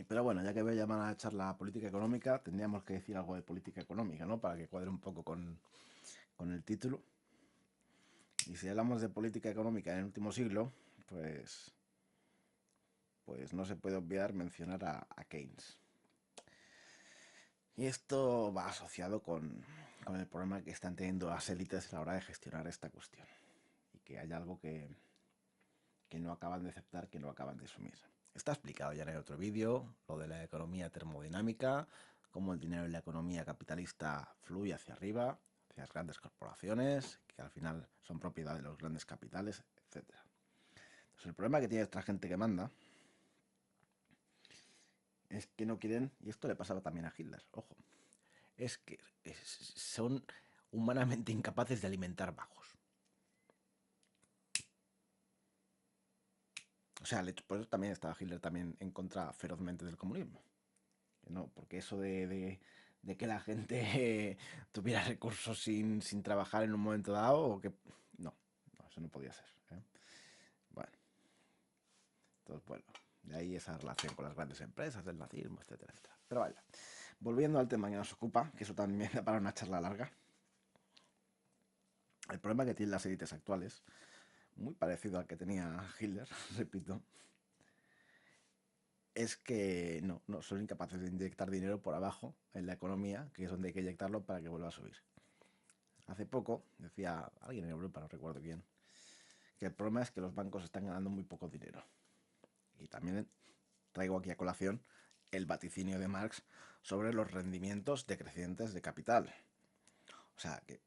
S1: Pero bueno, ya que voy a llamar a la charla política económica, tendríamos que decir algo de política económica, ¿no? Para que cuadre un poco con el título. Y si hablamos de política económica en el último siglo, pues, pues no se puede obviar mencionar a Keynes. Y esto va asociado con el problema que están teniendo las élites a la hora de gestionar esta cuestión. Y que hay algo que no acaban de aceptar, que no acaban de asumir. Está explicado ya en el otro vídeo, lo de la economía termodinámica, cómo el dinero en la economía capitalista fluye hacia arriba, hacia las grandes corporaciones, que al final son propiedad de los grandes capitales, etcétera. Entonces, el problema que tiene esta gente que manda es que no quieren, y esto le pasaba también a Hitler, ojo, es que son humanamente incapaces de alimentar vagos. O sea, por eso también estaba Hitler también en contra ferozmente del comunismo. No, porque eso de que la gente tuviera recursos sin trabajar en un momento dado, o que... No, eso no podía ser. Bueno, entonces, bueno, de ahí esa relación con las grandes empresas, del nazismo, etcétera, etcétera. Pero vaya, volviendo al tema que nos ocupa, que eso también da para una charla larga, el problema que tienen las élites actuales, muy parecido al que tenía Hitler, repito, es que no son incapaces de inyectar dinero por abajo en la economía, que es donde hay que inyectarlo para que vuelva a subir. Hace poco decía alguien en Europa, no recuerdo quién, que el problema es que los bancos están ganando muy poco dinero. Y también traigo aquí a colación el vaticinio de Marx sobre los rendimientos decrecientes de capital. O sea, que...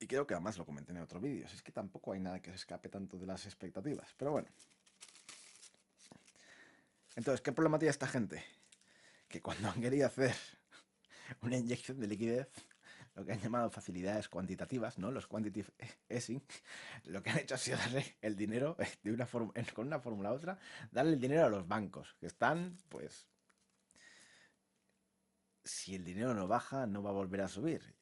S1: Y creo que además lo comenté en otro vídeo, es que tampoco hay nada que se escape tanto de las expectativas. Pero bueno. Entonces, ¿qué problema tiene esta gente? Que cuando han querido hacer una inyección de liquidez, lo que han llamado facilidades cuantitativas, ¿no? Los quantitative easing, lo que han hecho ha sido darle el dinero de una forma, con una fórmula u otra, darle el dinero a los bancos, que están, pues, si el dinero no baja, no va a volver a subir.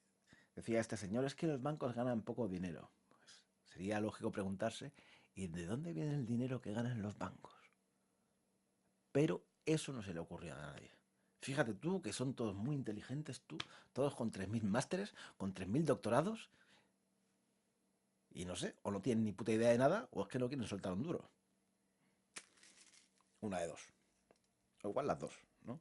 S1: Decía este señor, es que los bancos ganan poco dinero. Pues sería lógico preguntarse, ¿y de dónde viene el dinero que ganan los bancos? Pero eso no se le ocurrió a nadie. Fíjate tú que son todos muy inteligentes, tú, todos con 3.000 másteres, con 3.000 doctorados, y no sé, o no tienen ni puta idea de nada, o es que no quieren soltar un duro. Una de dos. O igual las dos, ¿no?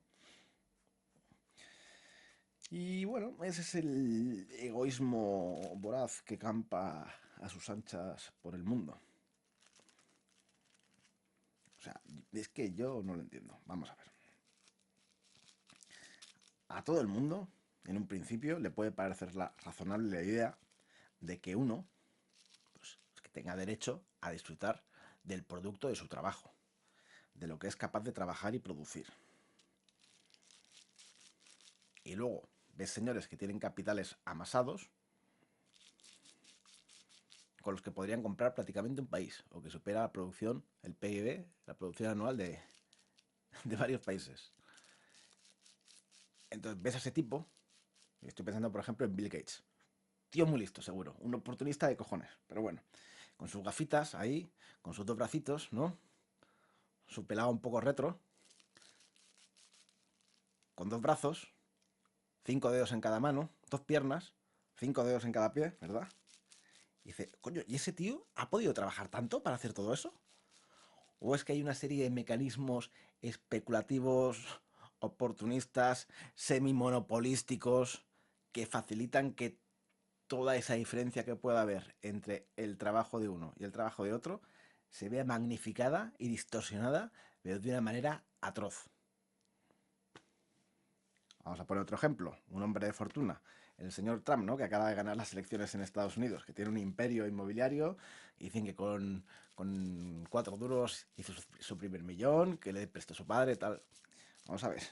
S1: Y bueno, ese es el egoísmo voraz que campa a sus anchas por el mundo. O sea, es que yo no lo entiendo. Vamos a ver. A todo el mundo, en un principio, le puede parecer razonable la idea de que uno, pues, que tenga derecho a disfrutar del producto de su trabajo, de lo que es capaz de trabajar y producir. Y luego ves señores que tienen capitales amasados con los que podrían comprar prácticamente un país, o que supera la producción, el PIB, la producción anual de varios países. Entonces ves a ese tipo, y estoy pensando por ejemplo en Bill Gates, tío muy listo seguro, un oportunista de cojones, pero bueno, con sus gafitas ahí, con sus dos bracitos, ¿no? Su pelado un poco retro, con dos brazos, 5 dedos en cada mano, 2 piernas, 5 dedos en cada pie, ¿verdad? Y dice, coño, ¿y ese tío ha podido trabajar tanto para hacer todo eso? ¿O es que hay una serie de mecanismos especulativos, oportunistas, semi-monopolísticos que facilitan que toda esa diferencia que pueda haber entre el trabajo de uno y el trabajo de otro se vea magnificada y distorsionada, pero de una manera atroz? Vamos a poner otro ejemplo, un hombre de fortuna, el señor Trump, ¿no? Que acaba de ganar las elecciones en Estados Unidos, que tiene un imperio inmobiliario, y dicen que con 4 duros hizo su primer millón, que le prestó su padre, tal. Vamos a ver.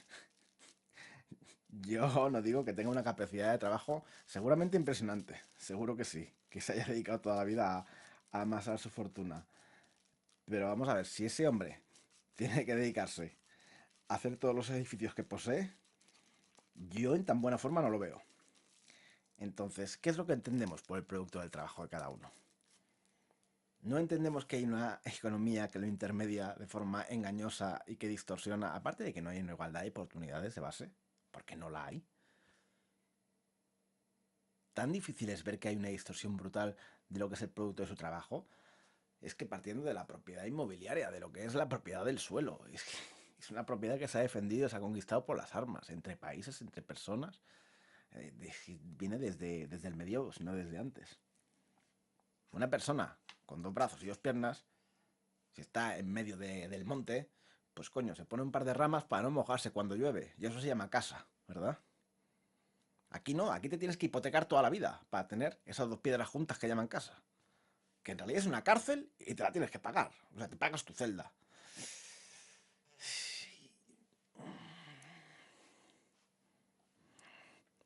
S1: Yo no digo que tenga una capacidad de trabajo seguramente impresionante, seguro que sí, que se haya dedicado toda la vida a amasar su fortuna. Pero vamos a ver, si ese hombre tiene que dedicarse a hacer todos los edificios que posee, yo en tan buena forma no lo veo. Entonces, ¿qué es lo que entendemos por el producto del trabajo de cada uno? No entendemos que hay una economía que lo intermedia de forma engañosa y que distorsiona, aparte de que no hay una igualdad de oportunidades de base, porque no la hay. Tan difícil es ver que hay una distorsión brutal de lo que es el producto de su trabajo. Es que partiendo de la propiedad inmobiliaria, de lo que es la propiedad del suelo, es una propiedad que se ha defendido, se ha conquistado por las armas, entre países, entre personas. Viene desde el medievo, si no desde antes. Una persona con 2 brazos y 2 piernas, si está en medio del monte, pues coño, se pone un par de ramas para no mojarse cuando llueve. Y eso se llama casa, ¿verdad? Aquí no, aquí te tienes que hipotecar toda la vida para tener esas dos piedras juntas que llaman casa. Que en realidad es una cárcel y te la tienes que pagar. O sea, te pagas tu celda.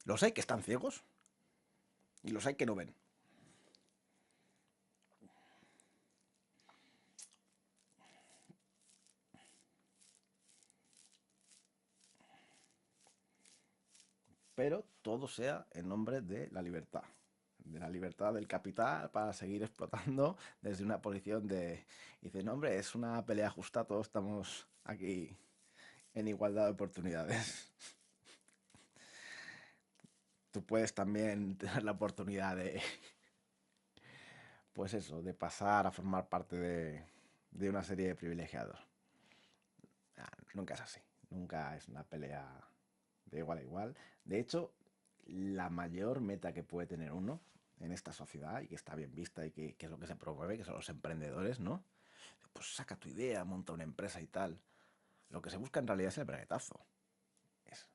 S1: Los hay que están ciegos y los hay que no ven. Pero todo sea en nombre de la libertad. De la libertad del capital para seguir explotando desde una posición de... Dice, no, hombre, es una pelea justa, todos estamos aquí en igualdad de oportunidades. Tú puedes también tener la oportunidad de, pues eso, de pasar a formar parte de una serie de privilegiados. Nunca es así, nunca es una pelea de igual a igual. De hecho, la mayor meta que puede tener uno en esta sociedad y que está bien vista y que es lo que se promueve, que son los emprendedores, ¿no? Pues saca tu idea, monta una empresa y tal. Lo que se busca en realidad es el braguetazo. Es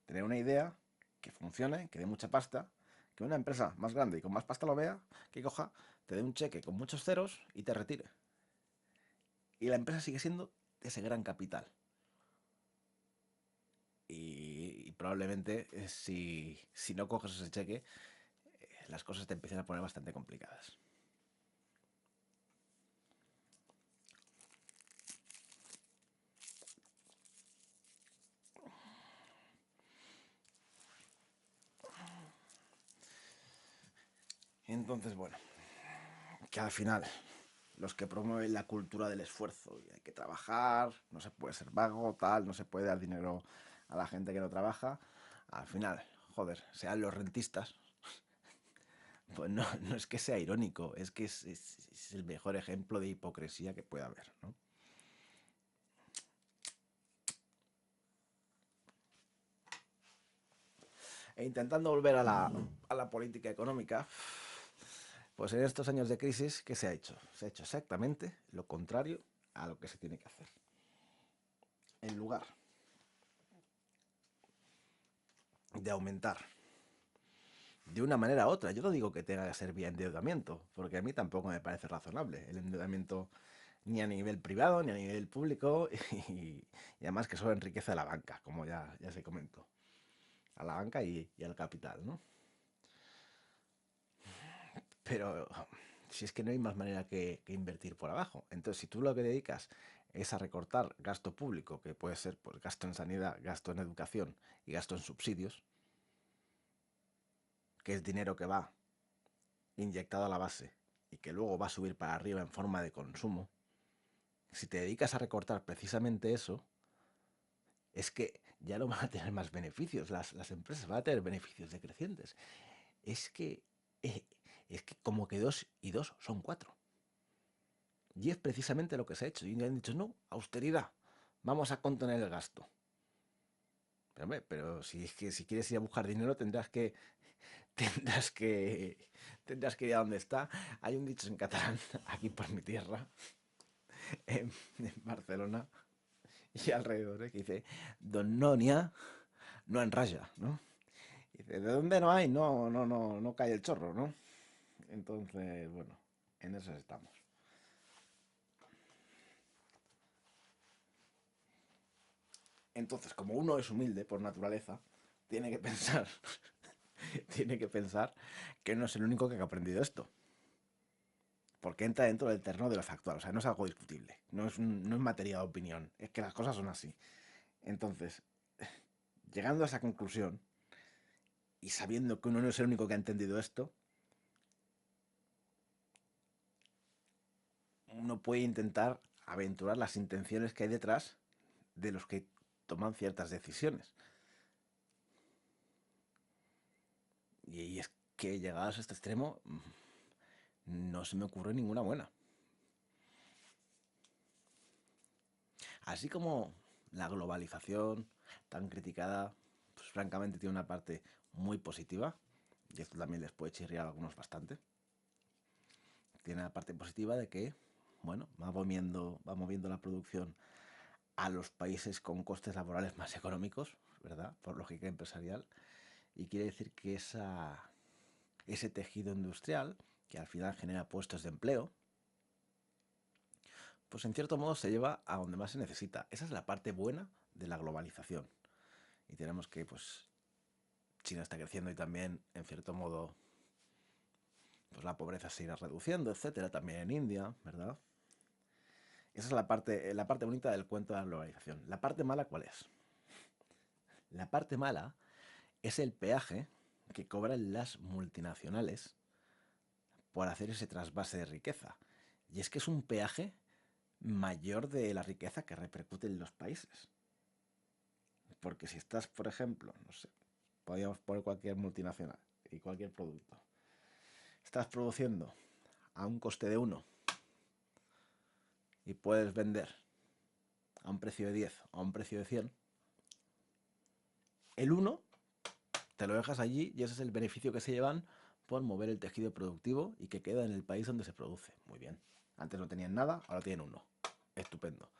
S1: tener una idea que funcione, que dé mucha pasta, que una empresa más grande y con más pasta lo vea, que coja, te dé un cheque con muchos ceros y te retire. Y la empresa sigue siendo ese gran capital. Y probablemente si no coges ese cheque, las cosas te empiezan a poner bastante complicadas. Entonces, bueno, que al final los que promueven la cultura del esfuerzo y hay que trabajar, no se puede ser vago, tal, no se puede dar dinero a la gente que no trabaja, al final, joder, sean los rentistas, pues no, no es que sea irónico, es que es el mejor ejemplo de hipocresía que puede haber, ¿no? E intentando volver a la política económica, pues en estos años de crisis, ¿qué se ha hecho? Se ha hecho exactamente lo contrario a lo que se tiene que hacer. En lugar de aumentar de una manera u otra, yo no digo que tenga que ser vía endeudamiento, porque a mí tampoco me parece razonable el endeudamiento ni a nivel privado ni a nivel público y además que solo enriquece a la banca, como ya se comentó, a la banca y al capital, ¿no? Pero si es que no hay más manera que invertir por abajo. Entonces, si tú lo que dedicas es a recortar gasto público, que puede ser pues, gasto en sanidad, gasto en educación y gasto en subsidios, que es dinero que va inyectado a la base y que luego va a subir para arriba en forma de consumo, si te dedicas a recortar precisamente eso, es que ya no van a tener más beneficios, las empresas van a tener beneficios decrecientes. Es que, eh, es que como que 2 y 2 son 4. Y es precisamente lo que se ha hecho. Y han dicho, no, austeridad, vamos a contener el gasto. Pero, hombre, pero si es que si quieres ir a buscar dinero tendrás que, tendrás que ir a donde está. Hay un dicho en catalán, aquí por mi tierra, en Barcelona y alrededor, que dice, don no ni ha, no enraya, ¿no? Y dice, ¿de dónde no hay? No cae el chorro, ¿no? Entonces, bueno, en eso estamos. Entonces, como uno es humilde por naturaleza, tiene que pensar, tiene que pensar que no es el único que ha aprendido esto. Porque entra dentro del terreno de lo factual, o sea, no es algo discutible, no es materia de opinión, es que las cosas son así. Entonces, llegando a esa conclusión y sabiendo que uno no es el único que ha entendido esto, uno puede intentar aventurar las intenciones que hay detrás de los que toman ciertas decisiones. Y es que llegados a este extremo, no se me ocurre ninguna buena. Así como la globalización tan criticada, pues francamente tiene una parte muy positiva, y esto también les puede chirriar a algunos bastante. Tiene la parte positiva de que, bueno, va moviendo la producción a los países con costes laborales más económicos, ¿verdad? Por lógica empresarial. y quiere decir que ese tejido industrial, que al final genera puestos de empleo, pues en cierto modo se lleva a donde más se necesita. Esa es la parte buena de la globalización. Y tenemos que, pues, China está creciendo y también, en cierto modo, pues la pobreza se irá reduciendo, etcétera, también en India, ¿verdad? Esa es la parte bonita del cuento de la globalización. ¿La parte mala cuál es? La parte mala es el peaje que cobran las multinacionales por hacer ese trasvase de riqueza. Y es que es un peaje mayor de la riqueza que repercute en los países. Porque si estás, por ejemplo, no sé, podríamos poner cualquier multinacional y cualquier producto. Estás produciendo a un coste de 1 y puedes vender a un precio de 10 o a un precio de 100, el 1 te lo dejas allí y ese es el beneficio que se llevan por mover el tejido productivo y que queda en el país donde se produce. Muy bien. Antes no tenían nada, ahora tienen 1. Estupendo.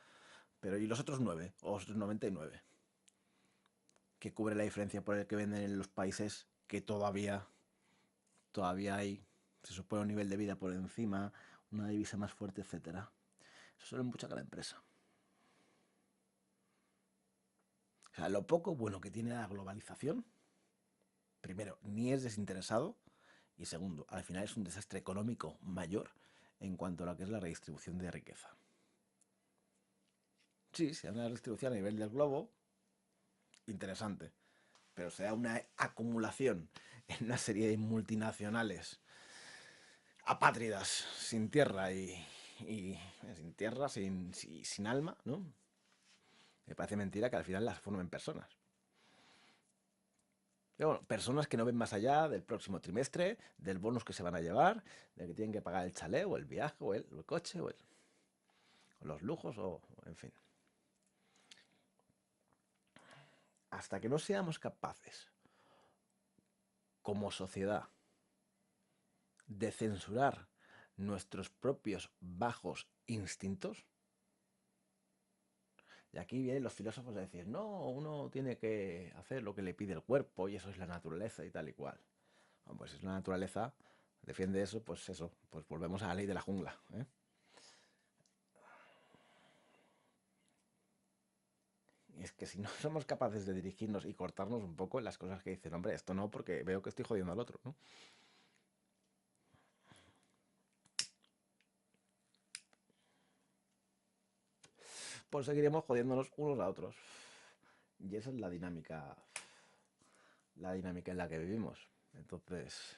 S1: Pero ¿y los otros 9 o los otros 99? ¿Qué cubre la diferencia por el que venden en los países que todavía hay, se supone, un nivel de vida por encima, una divisa más fuerte, etcétera? Eso solo mucho a la empresa. O sea, lo poco bueno que tiene la globalización, primero, ni es desinteresado, y segundo, al final es un desastre económico mayor en cuanto a lo que es la redistribución de riqueza. Sí, se da una redistribución a nivel del globo, interesante, pero se da una acumulación en una serie de multinacionales apátridas, sin tierra y sin tierra, sin alma, ¿no? Me parece mentira que al final las formen personas. Pero bueno, personas que no ven más allá del próximo trimestre, del bonus que se van a llevar, de que tienen que pagar el chalet o el viaje o el coche o los lujos o en fin. Hasta que no seamos capaces, como sociedad, de censurar nuestros propios bajos instintos, y aquí vienen los filósofos a decir, no, uno tiene que hacer lo que le pide el cuerpo y eso es la naturaleza y tal y cual. Bueno, pues es la naturaleza, defiende eso, pues volvemos a la ley de la jungla, ¿eh? Y es que si no somos capaces de dirigirnos y cortarnos un poco en las cosas que dicen, hombre, esto no, porque veo que estoy jodiendo al otro, ¿no? Pues seguiremos jodiéndonos unos a otros. Y esa es la dinámica en la que vivimos. Entonces,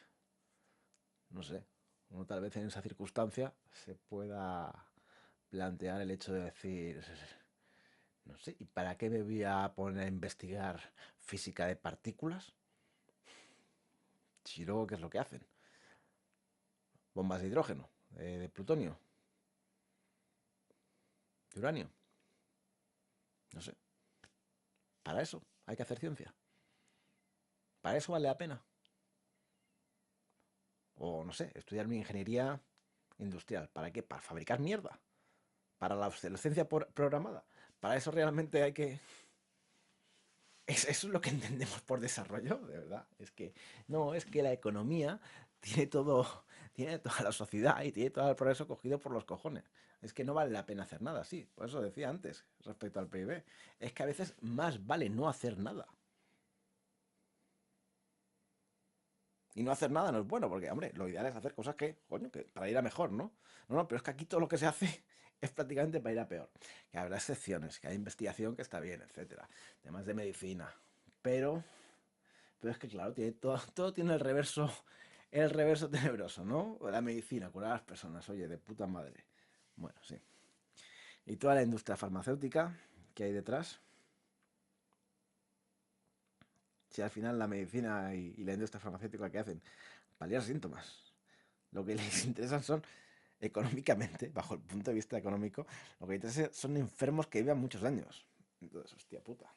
S1: no sé, uno tal vez en esa circunstancia se pueda plantear el hecho de decir, no sé, ¿y para qué me voy a poner a investigar física de partículas? Si luego, ¿qué es lo que hacen? Bombas de hidrógeno, de plutonio, de uranio, no sé. Para eso hay que hacer ciencia. Para eso vale la pena. O no sé, estudiar mi ingeniería industrial. ¿Para qué? Para fabricar mierda. Para la obsolescencia programada. Para eso realmente hay que... Eso es lo que entendemos por desarrollo, de verdad. Es que no, es que la economía tiene todo, tiene toda la sociedad y tiene todo el progreso cogido por los cojones. Es que no vale la pena hacer nada, sí. Por eso decía antes, respecto al PIB. Es que a veces más vale no hacer nada. Y no hacer nada no es bueno, porque, hombre, lo ideal es hacer cosas que, coño, que para ir a mejor, ¿no? No, no, pero es que aquí todo lo que se hace es prácticamente para ir a peor. Que habrá excepciones, que hay investigación que está bien, etcétera. Temas de medicina. Pero, pero es que, claro, tiene todo tiene el reverso tenebroso, ¿no? La medicina, curar a las personas, oye, de puta madre. Bueno, sí. Y toda la industria farmacéutica que hay detrás, si al final la medicina y la industria farmacéutica que hacen, paliar síntomas. Lo que les interesa son económicamente, bajo el punto de vista económico, lo que interesa son enfermos que vivan muchos años. Entonces, hostia puta.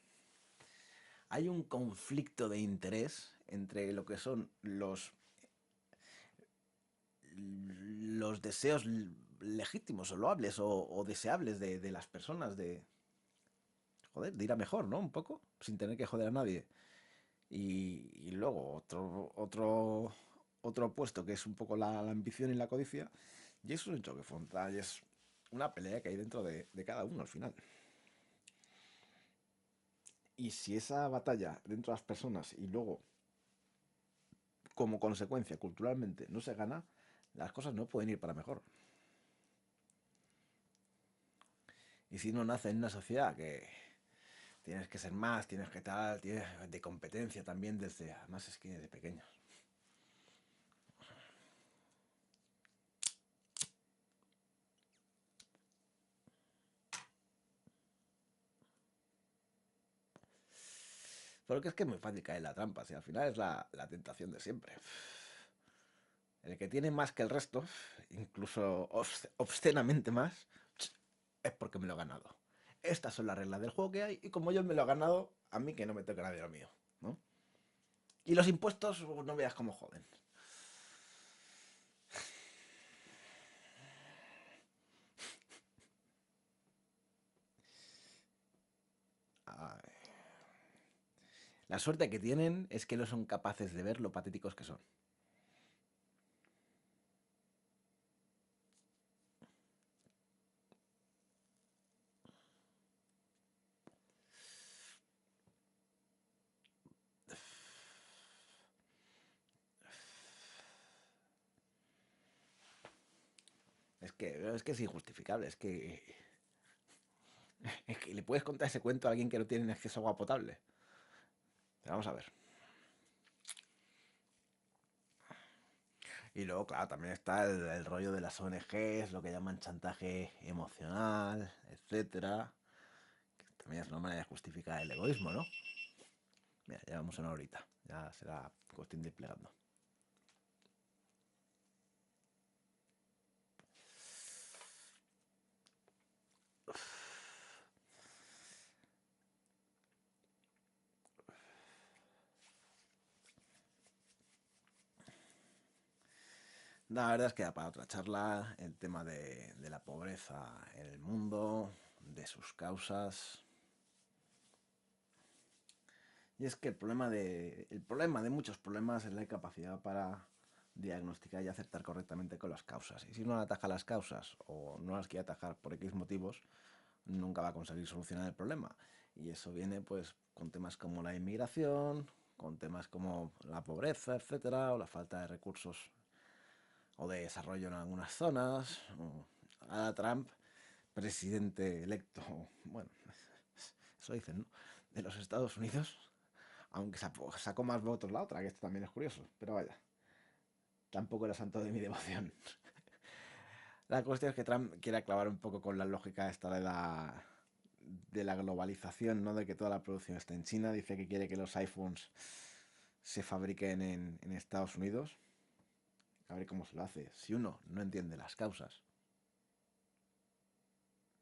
S1: Hay un conflicto de interés entre lo que son los deseos legítimos o loables o deseables de las personas de, joder, de ir a mejor, ¿no? Un poco, sin tener que joder a nadie. Y luego otro opuesto que es un poco la ambición y la codicia. Y eso es un choque frontal y es una pelea que hay dentro de cada uno al final. Y si esa batalla dentro de las personas y luego como consecuencia culturalmente no se gana, las cosas no pueden ir para mejor. Y si no nace en una sociedad que tienes que ser más, tienes que tal, tienes de competencia también desde, además es que desde pequeños. Porque es que es muy fácil caer en la trampa, si al final es la tentación de siempre. El que tiene más que el resto, incluso obscenamente más, es porque me lo he ganado. Estas son las reglas del juego que hay y como yo me lo he ganado, a mí que no me toque nadie lo mío, ¿no? Y los impuestos, no veas cómo joden. Ay. La suerte que tienen es que no son capaces de ver lo patéticos que son. Es que es injustificable, es que le puedes contar ese cuento a alguien que no tiene acceso a agua potable. Pero vamos a ver. Y luego, claro, también está el rollo de las ONGs, lo que llaman chantaje emocional, etcétera. Que también es una manera de justificar el egoísmo, ¿no? Mira, ya vamos una horita. Ya será cuestión de ir plegando. La verdad es que da para otra charla el tema de la pobreza en el mundo, de sus causas. Y es que el problema de muchos problemas es la incapacidad para diagnosticar y acertar correctamente con las causas. Y si uno no ataja las causas o no las quiere atajar por X motivos, nunca va a conseguir solucionar el problema. Y eso viene pues con temas como la inmigración, con temas como la pobreza, etcétera, o la falta de recursos o de desarrollo en algunas zonas. Ahora Trump, presidente electo, bueno, eso dicen, ¿no? De los Estados Unidos, aunque sacó más votos la otra, que esto también es curioso, pero vaya, tampoco era santo de mi devoción. La cuestión es que Trump quiere clavar un poco con la lógica esta de la globalización, ¿no? De que toda la producción está en China. Dice que quiere que los iPhones se fabriquen en Estados Unidos. A ver cómo se lo hace. Si uno no entiende las causas,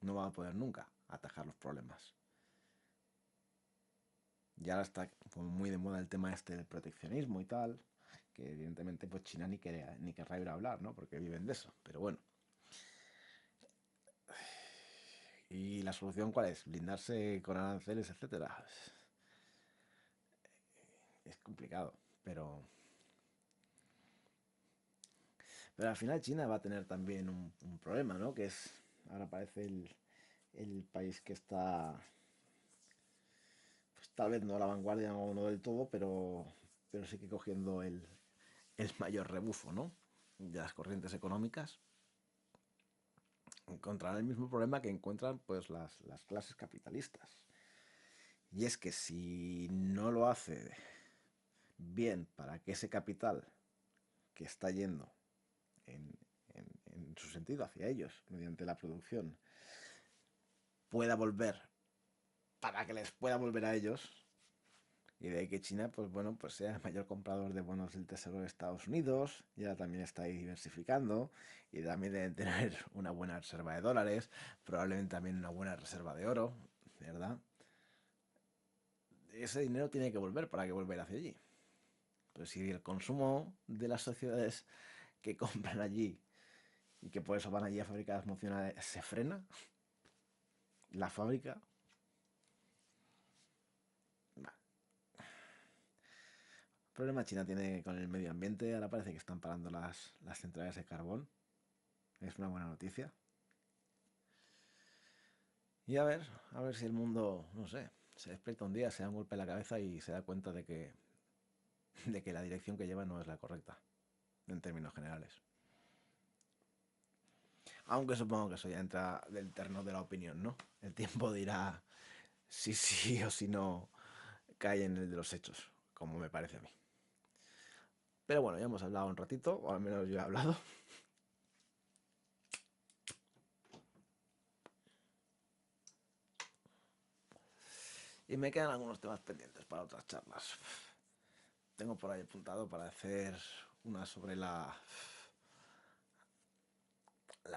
S1: no va a poder nunca atajar los problemas. Y ahora está como muy de moda el tema este del proteccionismo y tal, que evidentemente pues China ni querrá ir a hablar, ¿no? Porque viven de eso. Pero bueno. ¿Y la solución cuál es? Blindarse con aranceles, etcétera. Es complicado, pero al final China va a tener también un problema, ¿no? Que es, ahora parece el país que está, pues tal vez no a la vanguardia o no del todo, pero sí que cogiendo el mayor rebufo, ¿no? De las corrientes económicas. Encontrarán el mismo problema que encuentran pues las clases capitalistas. Y es que si no lo hace bien para que ese capital que está yendo en, en su sentido hacia ellos mediante la producción pueda volver para que les pueda volver a ellos. Y de ahí que China, pues bueno, pues sea el mayor comprador de bonos del Tesoro de Estados Unidos. Y ahora también está ahí diversificando. Y también deben tener una buena reserva de dólares. Probablemente también una buena reserva de oro, ¿verdad? Ese dinero tiene que volver para que vuelva a ir hacia allí. Pero si el consumo de las sociedades que compran allí y que por eso van allí a fabricar las multinacionales se frena, la fábrica, Problema China tiene con el medio ambiente, ahora parece que están parando las centrales de carbón. Es una buena noticia. Y a ver si el mundo, no sé, se despierta un día, se da un golpe en la cabeza y se da cuenta de que la dirección que lleva no es la correcta, en términos generales. Aunque supongo que eso ya entra del terreno de la opinión, ¿no? El tiempo dirá si sí o si no cae en el de los hechos, como me parece a mí. Pero bueno, ya hemos hablado un ratito, o al menos yo he hablado. Y me quedan algunos temas pendientes para otras charlas. Tengo por ahí apuntado para hacer una sobre la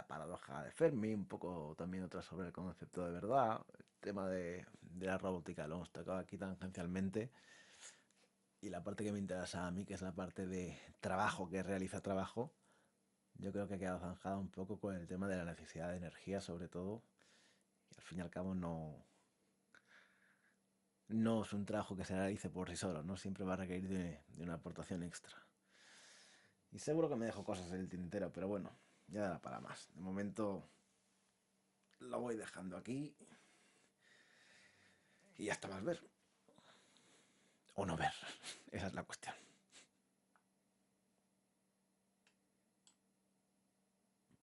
S1: paradoja de Fermi, un poco también otra sobre el concepto de verdad, el tema de la robótica lo hemos tocado aquí tangencialmente, y la parte que me interesa a mí, que es la parte de trabajo, que realiza trabajo, yo creo que ha quedado zanjada un poco con el tema de la necesidad de energía, sobre todo, y al fin y al cabo no es un trabajo que se realice por sí solo, ¿no? Siempre va a requerir de una aportación extra. Y seguro que me dejo cosas en el tintero, pero bueno, ya dará para más. De momento lo voy dejando aquí y hasta más ver. O no ver.